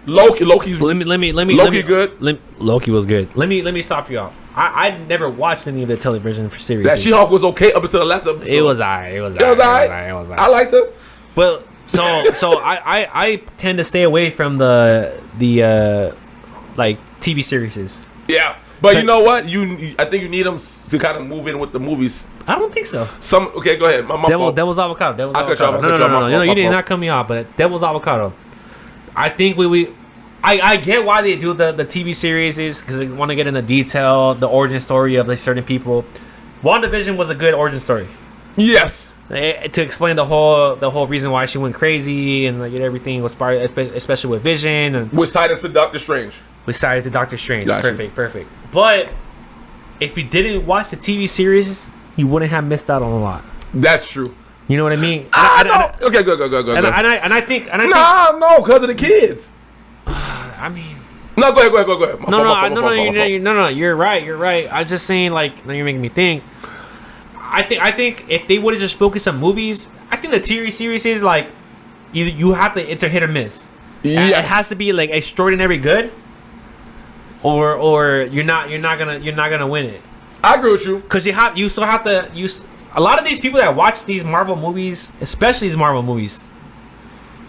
Loki. Loki's let me Loki good. Loki was good. Let me stop you off. I never watched any of the television series. That She-Hulk was okay up until the last episode. It was alright. I liked it. Well, so I tend to stay away from the like TV series. Yeah, but you know what? I think you need them to kind of move in with the movies. I don't think so. Okay, go ahead. My fault. Devil's avocado. No, you did not cut me off. But devil's avocado. I think I get why they do the TV series is because they want to get into detail, the origin story of like certain people. WandaVision was a good origin story. Yes. To explain the whole reason why she went crazy and like everything was part, especially with Vision and with side to Doctor Strange. Decided to Doctor Strange. Gotcha. Perfect. But if you didn't watch the TV series, you wouldn't have missed out on a lot. That's true. You know what I mean? Okay, go. And I think No, because of the kids. I mean, no, go ahead. No. You're right. I'm just saying, like, now you're making me think. I think if they would have just focused on movies, I think the TV series is like, you have to. It's a hit or miss. Yeah, it has to be like extraordinary good, or you're not gonna win it. I agree with you because you still have to use a lot of these people that watch these Marvel movies, especially these Marvel movies.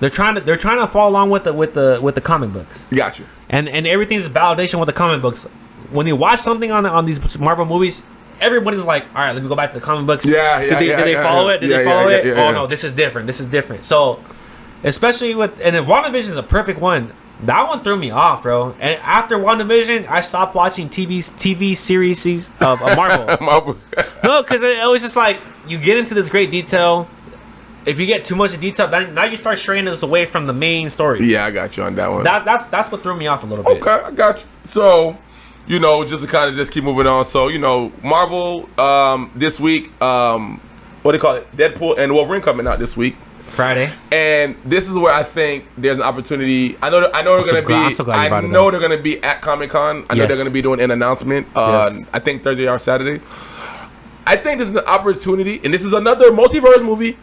They're trying to follow along with the comic books. Got you. And everything's validation with the comic books. When you watch something on these Marvel movies, everybody's like, all right, let me go back to the comic books. Did they follow it? Did they follow it? Oh no, this is different. So, especially and then WandaVision is a perfect one. That one threw me off, bro. And after WandaVision, I stopped watching TV series of Marvel. No, because it was just like you get into this great detail. If you get too much detail, now you start straying us away from the main story. Yeah, I got you on that one. That's what threw me off a little bit. Okay, I got you. So, just to kind of just keep moving on. So, Marvel this week, what do you call it? Deadpool and Wolverine coming out this week. Friday. And this is where I think there's an opportunity. I know they're going to be. I know they're going to be at Comic-Con. I know they're going to be doing an announcement. I think Thursday or Saturday. I think this is an opportunity, and this is another multiverse movie.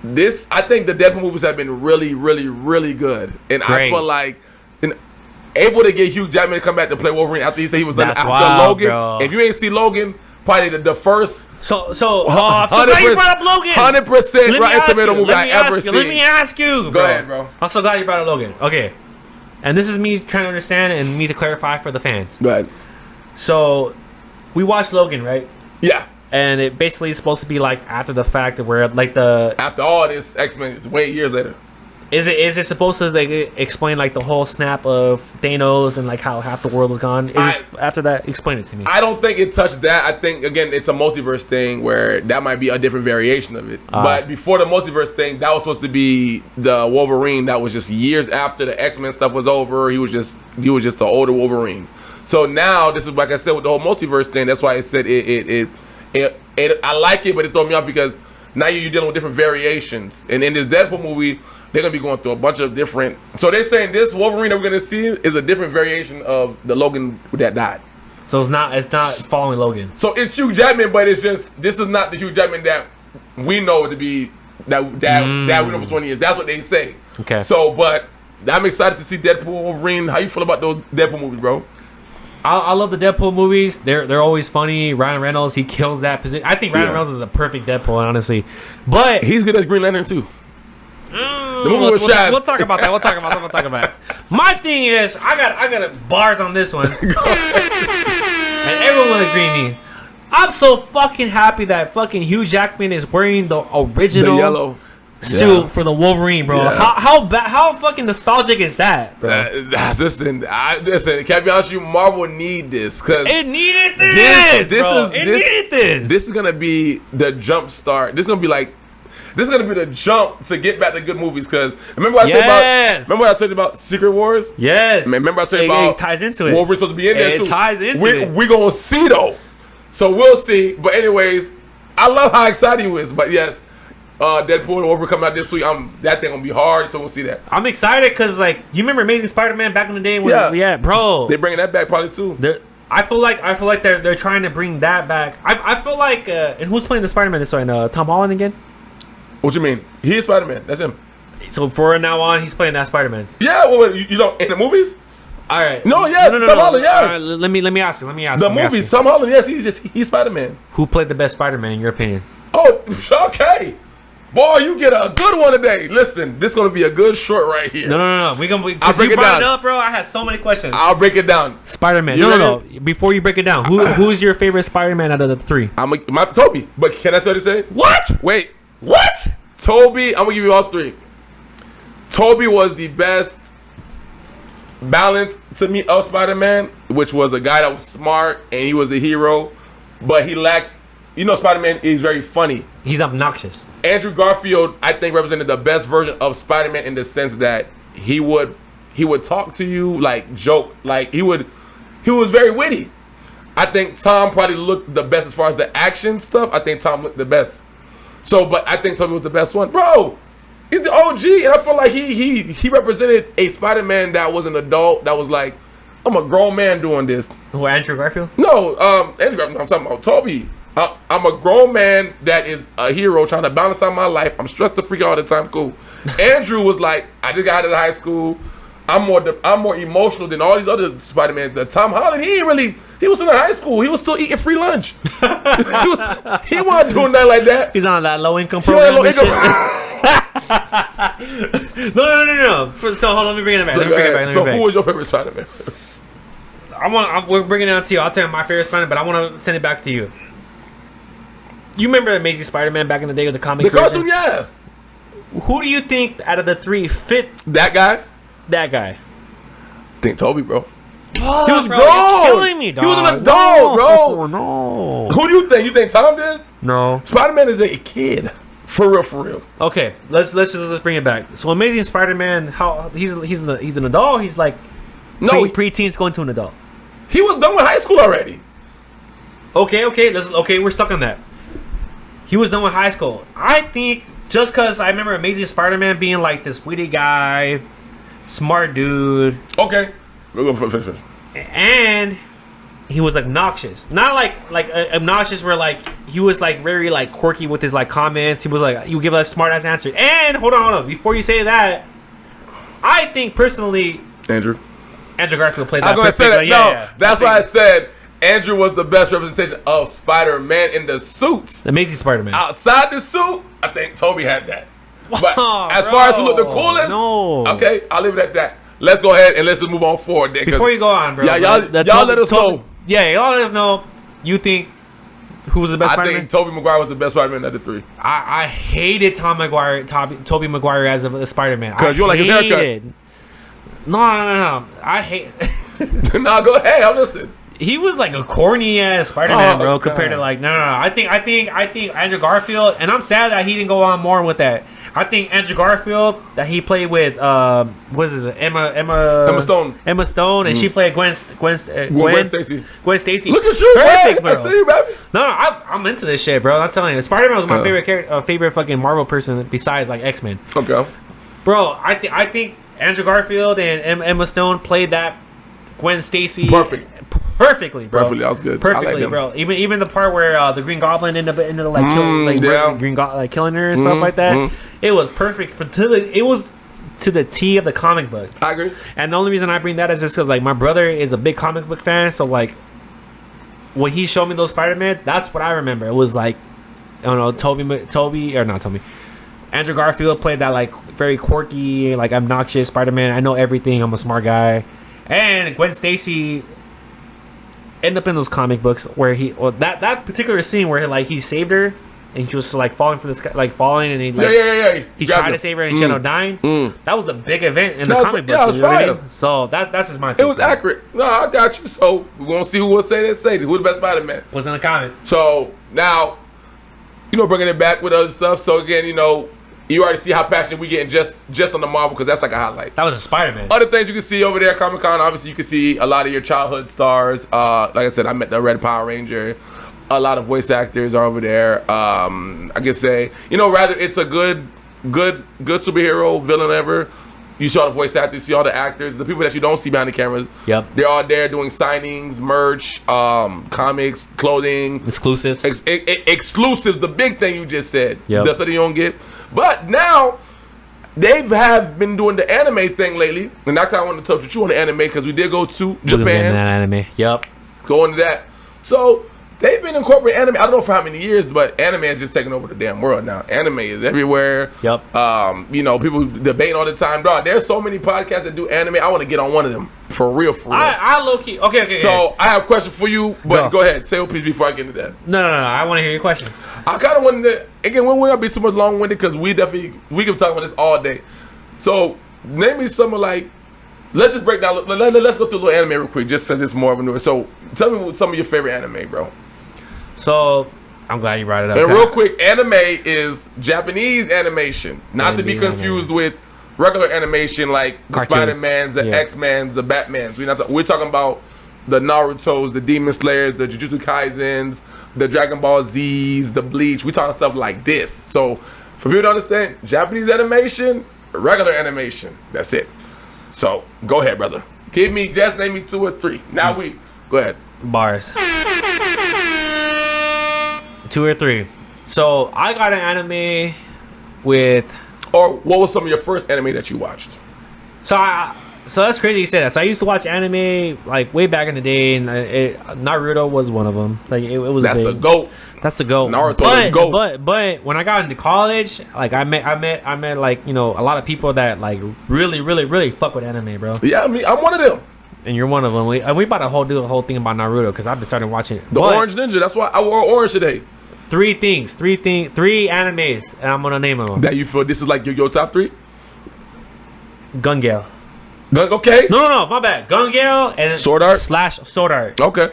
I think the Deadpool movies have been really, really, really good, and I feel like able to get Hugh Jackman to come back to play Wolverine after he said he was done after Logan. Bro. If you ain't see Logan, probably the first. So glad you brought up Logan. 100% Rotten Tomato movie I ever seen. Let me ask you, bro. Go ahead, bro. I'm so glad you brought up Logan. Okay, and this is me trying to understand and me to clarify for the fans. Go ahead. So, we watched Logan, right? Yeah. and it basically is supposed to be like after the fact of where like the After all this, X-Men is way years later. is it supposed to like explain like the whole snap of Thanos and like how half the world is gone? After that, explain it to me. I don't think it touched that. I think again it's a multiverse thing where that might be a different variation of it. But before the multiverse thing, that was supposed to be the Wolverine that was just years after the X-Men stuff was over. He was just the older Wolverine. So now this is like I said with the whole multiverse thing. That's why I said it I like it, but it threw me off because now you're dealing with different variations. And in this Deadpool movie, they're gonna be going through a bunch of different. So they're saying this Wolverine that we're gonna see is a different variation of the Logan that died. So it's not following Logan. So it's Hugh Jackman, but it's just this is not the Hugh Jackman that we know to be that we know for 20 years. That's what they say. Okay. So, but I'm excited to see Deadpool Wolverine. How you feel about those Deadpool movies, bro? I love the Deadpool movies. They're always funny. Ryan Reynolds, he kills that position. I think Ryan Reynolds is a perfect Deadpool, honestly. But he's good as Green Lantern too. The movie was shot. We'll talk about that. We'll talk about it. My thing is, I got bars on this one, and everyone will agree with me. I'm so fucking happy that fucking Hugh Jackman is wearing the original yellow suit for the Wolverine, bro. Yeah. How fucking nostalgic is that, bro? Listen, can I be honest with you? Marvel need this because It needed this, bro. It needed this. This is gonna be the jump start. This is gonna be the jump to get back to good movies. Because remember what I told you about Secret Wars? Yes. Remember I told you about it ties into it. Wolverine's supposed to be in there too. It ties into it. We're gonna see though. So we'll see. But anyways, I love how excited he is. But yes, Deadpool and Wolverine coming out this week. That thing gonna be hard. So we'll see that. I'm excited because like you remember Amazing Spider-Man back in the day when bro. They're bringing that back probably too. I feel like they're trying to bring that back. I feel like and who's playing the Spider-Man this right now? Tom Holland again? What you mean? He is Spider-Man. That's him. So for now on, he's playing that Spider-Man. Yeah. Well, you don't in the movies? All right. No. Yes. Tom Holland. Yes. All right, let me ask you. The movies. Tom Holland. Yes. He's Spider-Man. Who played the best Spider-Man in your opinion? Oh, okay. Boy, you get a good one today. Listen, this is gonna be a good short right here. No. We gonna I'll break you it brought down. it up, bro. I had so many questions. I'll break it down. Spider-Man. You No. Before you break it down, who's your favorite Spider-Man out of the three? My Toby. But can I say what to say? What? Wait. What? Toby. I'm gonna give you all three. Toby was the best balance to me of Spider-Man, which was a guy that was smart and he was a hero, but he lacked. Spider-Man is very funny. He's obnoxious. Andrew Garfield, I think, represented the best version of Spider-Man in the sense that he would talk to you like joke, like he was very witty. I think Tom probably looked the best as far as the action stuff. I think Tom looked the best. So, but I think Toby was the best one, bro. He's the OG, and I feel like he represented a Spider-Man that was an adult, that was like, I'm a grown man doing this. Who, Andrew Garfield? No, Andrew Garfield. I'm talking about Toby. I'm a grown man that is a hero trying to balance out my life. I'm stressed to freak all the time. Cool. Andrew was like, I just got out of high school. I'm more emotional than all these other Spider-Man. Tom Holland, he was in high school. He was still eating free lunch. he wasn't doing that like that. He's on that low income program. No. So hold on, let me bring it back. So who was your favorite Spider-Man? We're bringing it on to you. I'll tell you my favorite Spider-Man, but I want to send it back to you. You remember Amazing Spider-Man back in the day with the comic The cartoon, yeah. Who do you think out of the three fit that guy? That guy. I think Toby, bro. Oh, he was bro, grown. you're killing me, dog. He was an adult, bro. No. Who do you think? You think Tom did? No. Spider-Man is a kid. For real. Okay, let's bring it back. So Amazing Spider-Man, how he's an adult. He's like pre-teens going to an adult. He was done with high school already. Okay, we're stuck on that. He was done with high school. I think just because I remember Amazing Spider-Man being like this witty guy, smart dude. Okay. We'll go finish. And he was obnoxious. Not like obnoxious where like he was like very like quirky with his like comments. He was like, he would give a smart ass answer. And hold on. Before you say that, I think personally Andrew Garfield played that. I'm gonna say that. Yeah. That's why I said Andrew was the best representation of Spider-Man in the suits. Amazing Spider-Man. Outside the suit, I think Toby had that. But as far as who looked the coolest, okay, I'll leave it at that. Let's go ahead and let's just move on forward. Then, before you go on, bro. Yeah, y'all let us know. Yeah, y'all let us know. You think Who was the best I Spider-Man? think Tobey Maguire was the best Spider-Man of the three. I hated Tobey Maguire as a Spider-Man. Because you don't like his haircut. No. I hate. No, go ahead. I'm listening. He was like a corny ass Spider-Man, bro. Oh, Compared God. to like, no. I think Andrew Garfield, and I'm sad that he didn't go on more with that. I think Andrew Garfield that he played with, what is it, Emma Stone. Emma Stone, and she played Gwen Stacy. Gwen Stacy. Look at you, perfect, man. bro. I see you, baby. No, I'm into this shit, bro. I'm telling you, Spider-Man was my favorite character, favorite fucking Marvel person besides like X-Men. Okay. Bro, I think Andrew Garfield and Emma Stone played that Gwen Stacy perfectly, bro. Perfectly, that was good. Perfectly, I like them. bro. Even the part where the Green Goblin ended up like killing her and stuff like that. It was perfect it was to the T of the comic book. I agree. And the only reason I bring that is just because like my brother is a big comic book fan, so like when he showed me those Spider-Man, that's what I remember. It was like, I don't know, Andrew Garfield played that like very quirky, like obnoxious Spider-Man. I know everything. I'm a smart guy. And Gwen Stacy ended up in those comic books where that particular scene where like he saved her and he was like falling from the sky, like falling, and he like he tried to save her and she ended up dying. That was a big event in the comic books. Yeah, it was fire. So that's just my take. It was accurate. No, I got you. So we're gonna see who will say that. Who the best Spider-Man? Was in the comments. So now, bringing it back with other stuff. So again, you already see how passionate we getting just on the Marvel, because that's like a highlight. That was a Spider-Man. Other things you can see over there at Comic-Con, obviously you can see a lot of your childhood stars. Like I said, I met the Red Power Ranger. A lot of voice actors are over there. I can say, rather it's a good superhero, villain ever. You see all the voice actors, you see all the actors, the people that you don't see behind the cameras. Yep. They're all there doing signings, merch, comics, clothing. Exclusives. Exclusives, the big thing you just said. Yep. That's what you don't get. But now, they have been doing the anime thing lately. And that's how I wanted to touch with you on the anime, because we did go to Japan. That anime. Yep. Go into that. So, they've been incorporating anime. I don't know for how many years, but anime is just taking over the damn world now. Anime is everywhere. Yep. People debate all the time. Dog, there's so many podcasts that do anime. I want to get on one of them. For real. I low-key... Okay. So, I have a question for you, but go ahead. Say your piece before I get into that. No. I want to hear your question. I kind of wanted to... Again, we're going to be too much long-winded, because we can talk about this all day. So, name me some of like... Let's just break down... Let's go through a little anime real quick, just because it's more of a new... So, tell me some of your favorite anime, bro. So, I'm glad you brought it up. And real quick, anime is Japanese animation. Not to be confused with regular animation like the Spider-Mans, the X-Mans, the Batmans. We're talking about the Narutos, the Demon Slayers, the Jujutsu Kaisens, the Dragon Ball Zs, the Bleach. We're talking stuff like this. So, for people to understand, Japanese animation, regular animation. That's it. So, go ahead, brother. Just name me 2 or 3. Go ahead. Bars. 2 or 3. So I got an anime with. Or what was some of your first anime that you watched? So that's crazy you say that. So I used to watch anime like way back in the day, and Naruto was one of them. Like it was. That's big. the GOAT. That's the GOAT. Naruto is GOAT. But when I got into college, like I met like a lot of people that like really fuck with anime, bro. Yeah, I'm one of them. And you're one of them. We about to do a whole thing about Naruto because I've been starting watching it. The Orange Ninja. That's why I wore orange today. 3 animes, and I'm gonna name them. That you feel this is like your top 3? Gun Gale. Okay. No, my bad. Gun Gale and Sword Art / Sword Art. Okay.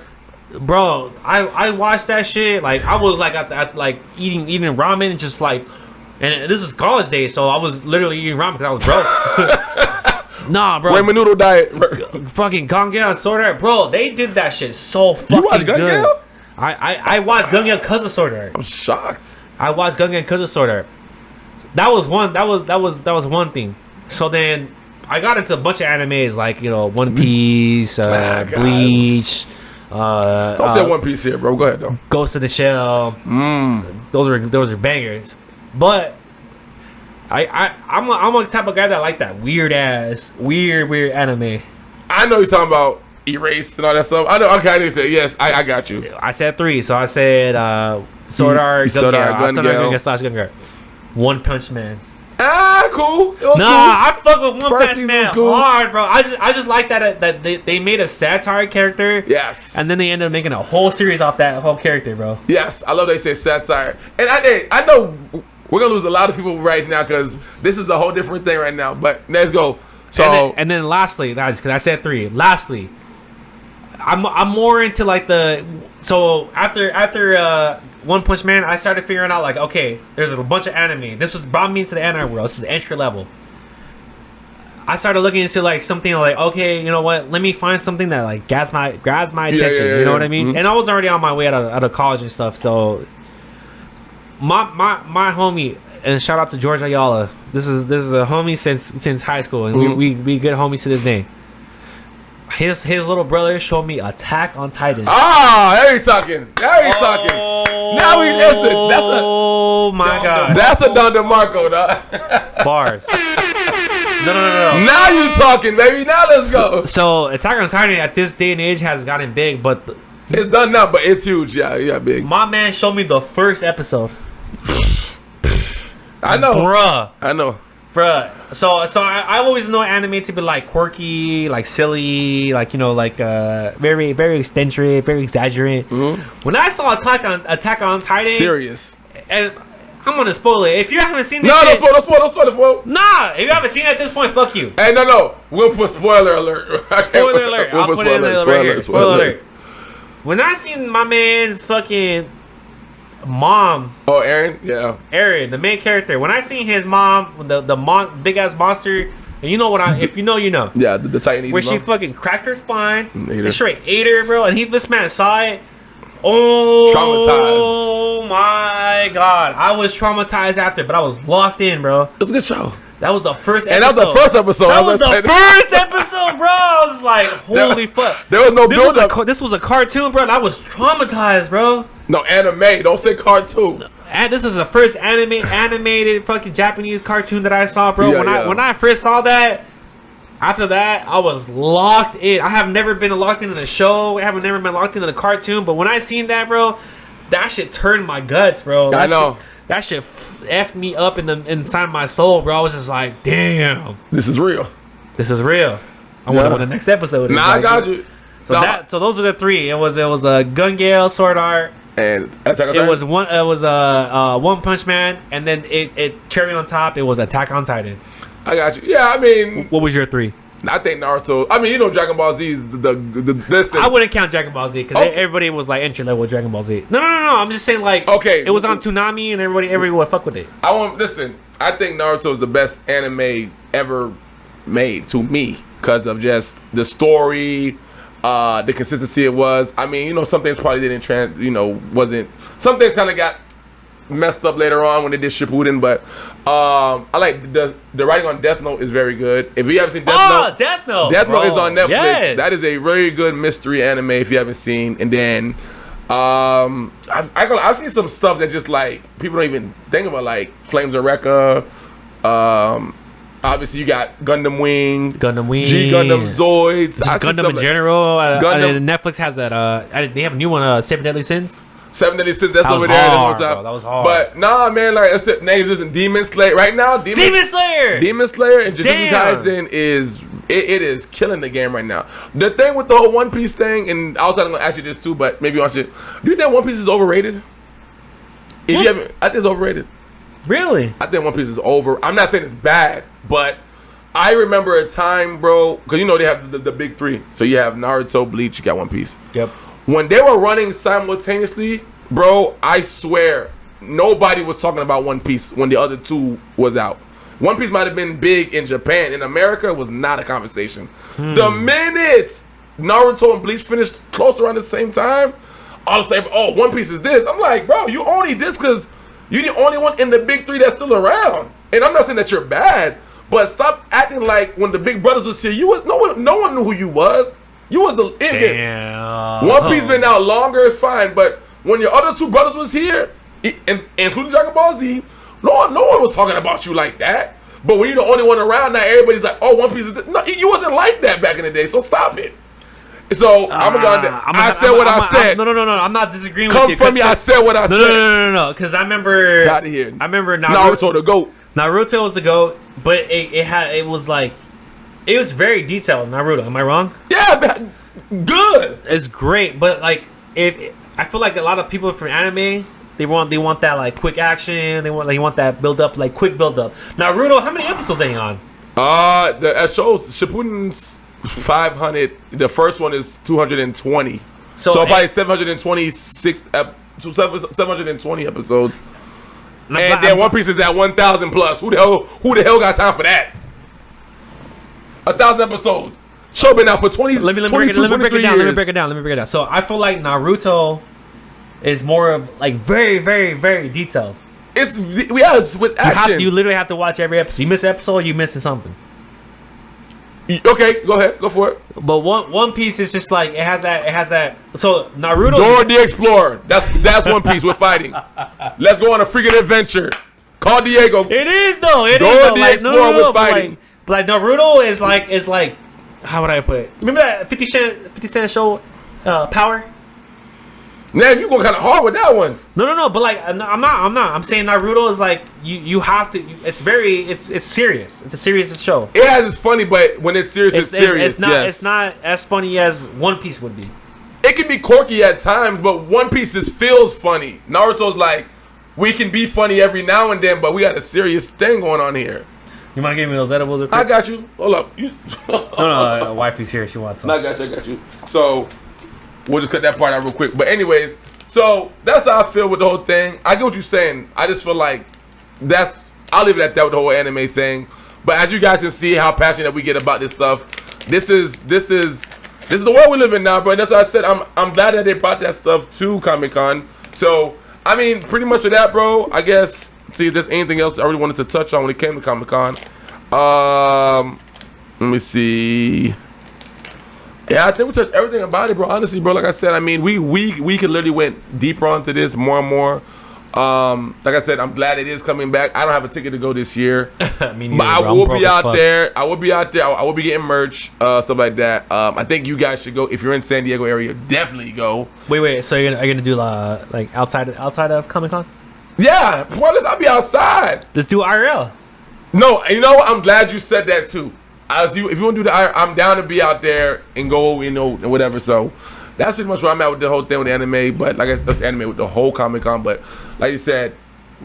Bro, I watched that shit. Like I was like at like eating ramen and just like, and this was college days, so I was literally eating ramen because I was broke. Nah, bro. Ramen noodle diet. Fucking Gun Gale and Sword Art, bro. They did that shit so fucking you watch Gun good. Gale? I watched Gun Gale because of Sword Art. I'm shocked. I watched Gun Gale because of Sword Art. That was one thing. So then I got into a bunch of animes like One Piece, Bleach. Don't say One Piece here, bro. Go ahead though. Ghost in the Shell. Those are bangers. But I'm a type of guy that like that weird anime. I know you're talking about Erase and all that stuff. I know. Okay, I didn't say yes. I got you. I said 3, so I said Sword Art, Gun Gale. Gun Gale. / Gun Gale. One Punch Man. Cool. It was Nah, cool. I fuck with One First Punch season Man was cool. hard, bro. I just like that they made a satire character. Yes. And then they ended up making a whole series off that whole character, bro. Yes, I love they say satire. And I know we're gonna lose a lot of people right now because this is a whole different thing right now. But let's go. So And then lastly, guys, because I said 3. Lastly, I'm more into like so after One Punch Man, I started figuring out like, okay, there's a bunch of anime. This was brought me into the anime world. This is entry level. I started looking into like something like, okay, you know what? Let me find something that like grabs my attention. You know what I mean? Mm-hmm. And I was already on my way out of college and stuff. So my homie, and shout out to George Ayala. This is a homie since high school, and we good homies to this day. His little brother showed me Attack on Titan. now you talking. Talking. Now we listen. Oh my god. That's a Don DeMarco, dog. Bars. No. Now you talking, baby. Now let's go. So Attack on Titan at this day and age has gotten big, but It's done now, but it's huge. Yeah, big. my man showed me the first episode. I know. Bruh. So I always know anime to be like quirky, like silly, like, you know, like very very eccentric, very exaggerated. When I saw Attack on Titan, Serious. and I'm gonna spoil it. If you haven't seen this, No, shit, don't spoil. Nah, if you haven't seen it at this point, fuck you. Hey, no. We'll put spoiler alert. Spoiler alert. We'll I'll put it in there right here. Spoiler Spoiler alert. alert. When I seen my man's fucking mom, Oh, Aaron? Yeah. Aaron, the main character, when I seen his mom, the big ass monster, and you know what if you know, you know. Yeah, the Titan eats Where him she up. fucking cracked her spine, Ate her. and straight ate her, bro. And this man saw it. Oh, Traumatized. my god, I was traumatized after, but I was locked in, bro. It was a good show. That was the first episode. And that was the first episode. That was the first episode, bro. I was like, holy fuck. There was no build up. This was a cartoon, bro, and I was traumatized, bro. No, anime. Don't say cartoon. And this is the first animated fucking Japanese cartoon that I saw, bro. Yeah, When I first saw that, after that, I was locked in. I have never been locked into a show. I haven't never been locked into a cartoon. But when I seen that, bro, that shit turned my guts, bro. I know. That shit effed me up inside my soul, bro. I was just like, damn, This is real. this is real. I wonder what the next episode is. Nah, I got you. So those are the 3. It was a Gun Gale, Sword Art. And Attack on It Titan? was One Punch Man, and then it cherry on top. It was Attack on Titan. I got you. Yeah, I mean, What was your 3? I think Naruto. I mean, you know, Dragon Ball Z is the listen. I wouldn't count Dragon Ball Z because Okay. everybody was like entry level with Dragon Ball Z. No. I'm just saying like Okay. it was on Toonami and everybody would fuck with it. Listen. I think Naruto is the best anime ever made to me because of just the story, the consistency it was. I mean, you know, some things probably didn't wasn't. Some things kind of got messed up later on when they did Shippuden, but I like the writing on Death Note is very good. If you haven't seen Death Note, Death Note. Death Note is on Netflix. Yes. That is a very good mystery anime if you haven't seen. And then I've seen some stuff that just like people don't even think about, like Flames of Rekka. Obviously, you got Gundam Wing, G Gundam Zoids, Just I see Gundam stuff in like general. Gundam- And Netflix has that. They have a new one, Seven Deadly Sins. Seven Deadly Sins. That's That was over there. hard, What's up? bro. That was hard. But nah, man, like I said, names isn't Demon Slayer right now. Demon Slayer. Demon Slayer and Jujutsu Damn. Kaisen is it is killing the game right now. The thing with the whole One Piece thing, and I was gonna ask you this too, but maybe you want to. Do you think One Piece is overrated? If you haven't, I think it's overrated. Really? I think One Piece is over. I'm not saying it's bad, but I remember a time, bro, because you know they have the big 3. So you have Naruto, Bleach, you got One Piece. Yep. When they were running simultaneously, bro, I swear nobody was talking about One Piece when the other 2 was out. One Piece might have been big in Japan. In America, it was not a conversation. The minute Naruto and Bleach finished close around the same time, all of a sudden, oh, One Piece is this. I'm like, bro, you only this because you're the only one in the big 3 that's still around. And I'm not saying that you're bad, but stop acting like when the big brothers was here, you was no one knew who you was. You was the infant. Damn. One Piece been out longer, it's fine. But when your other 2 brothers was here, including Dragon Ball Z, no one was talking about you like that. But when you're the only one around, now everybody's like, oh, One Piece is this. No, you wasn't like that back in the day, so stop it. So I said what I said. No. I'm not disagreeing Come with you. from me, I said what I said. No. Because I remember. Get out of here. I remember Naruto the GOAT. Naruto was the GOAT, but it was very detailed. Naruto, am I wrong? Yeah, man, good. It's great, but like I feel like a lot of people from anime they want that like quick action. They want that build up, like quick build up. Naruto, how many episodes are you on? The shows Shippuden's 500. The first one is 220. So probably 726 720 episodes. And then One Piece is at 1,000 plus. Who the hell got time for that? 1,000 episodes. Show been out for 20. Let me break it down. So I feel like Naruto is more of like very, very, very detailed. It's with action. You literally have to watch every episode. You miss an episode, you're missing something. Okay, go ahead, go for it. But One Piece is just like it has that. So Naruto. Dora the Explorer. That's One Piece. We're fighting. Let's go on a freaking adventure. Call Diego. It is though. Dora the Explorer was fighting. But Naruto is like how would I put it? Remember that 50 Cent show, Power? Man, you going kind of hard with that one. No. But like, I'm not. I'm saying Naruto is like you have to. It's serious. It's a serious show. It has its funny, but when it's serious, it's serious. It's not as funny as One Piece would be. It can be quirky at times, but One Piece just feels funny. Naruto's like, we can be funny every now and then, but we got a serious thing going on here. You want to give me those edibles real quick? I got you. Hold up. No, wifey's here. She wants some. I got you. So we'll just cut that part out real quick. But anyways, so that's how I feel with the whole thing. I get what you're saying. I just feel like I'll leave it at that with the whole anime thing. But as you guys can see how passionate we get about this stuff, this is the world we live in now, bro. And that's why I said I'm glad that they brought that stuff to Comic-Con. So I mean, pretty much for that, bro. I guess. See if there's anything else I really wanted to touch on when it came to Comic-Con. Let me see. Yeah, I think we touched everything about it, bro. Honestly, bro, like I said, I mean, we could literally went deeper onto this more and more. Like I said, I'm glad it is coming back. I don't have a ticket to go this year, I mean, but I will be out there. I will be out there. I will be getting merch, stuff like that. I think you guys should go if you're in San Diego area. Definitely go. Wait. So are you gonna do like outside of Comic-Con? Yeah, I'll be outside. Let's do IRL. No, you know what? I'm glad you said that too. If you want to do I'm down to be out there and go, and whatever. So that's pretty much where I'm at with the whole thing with the anime. But like I said, that's anime with the whole Comic-Con. But like you said,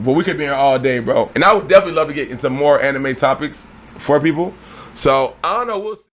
we could be here all day, bro. And I would definitely love to get into more anime topics for people. So I don't know. We'll see.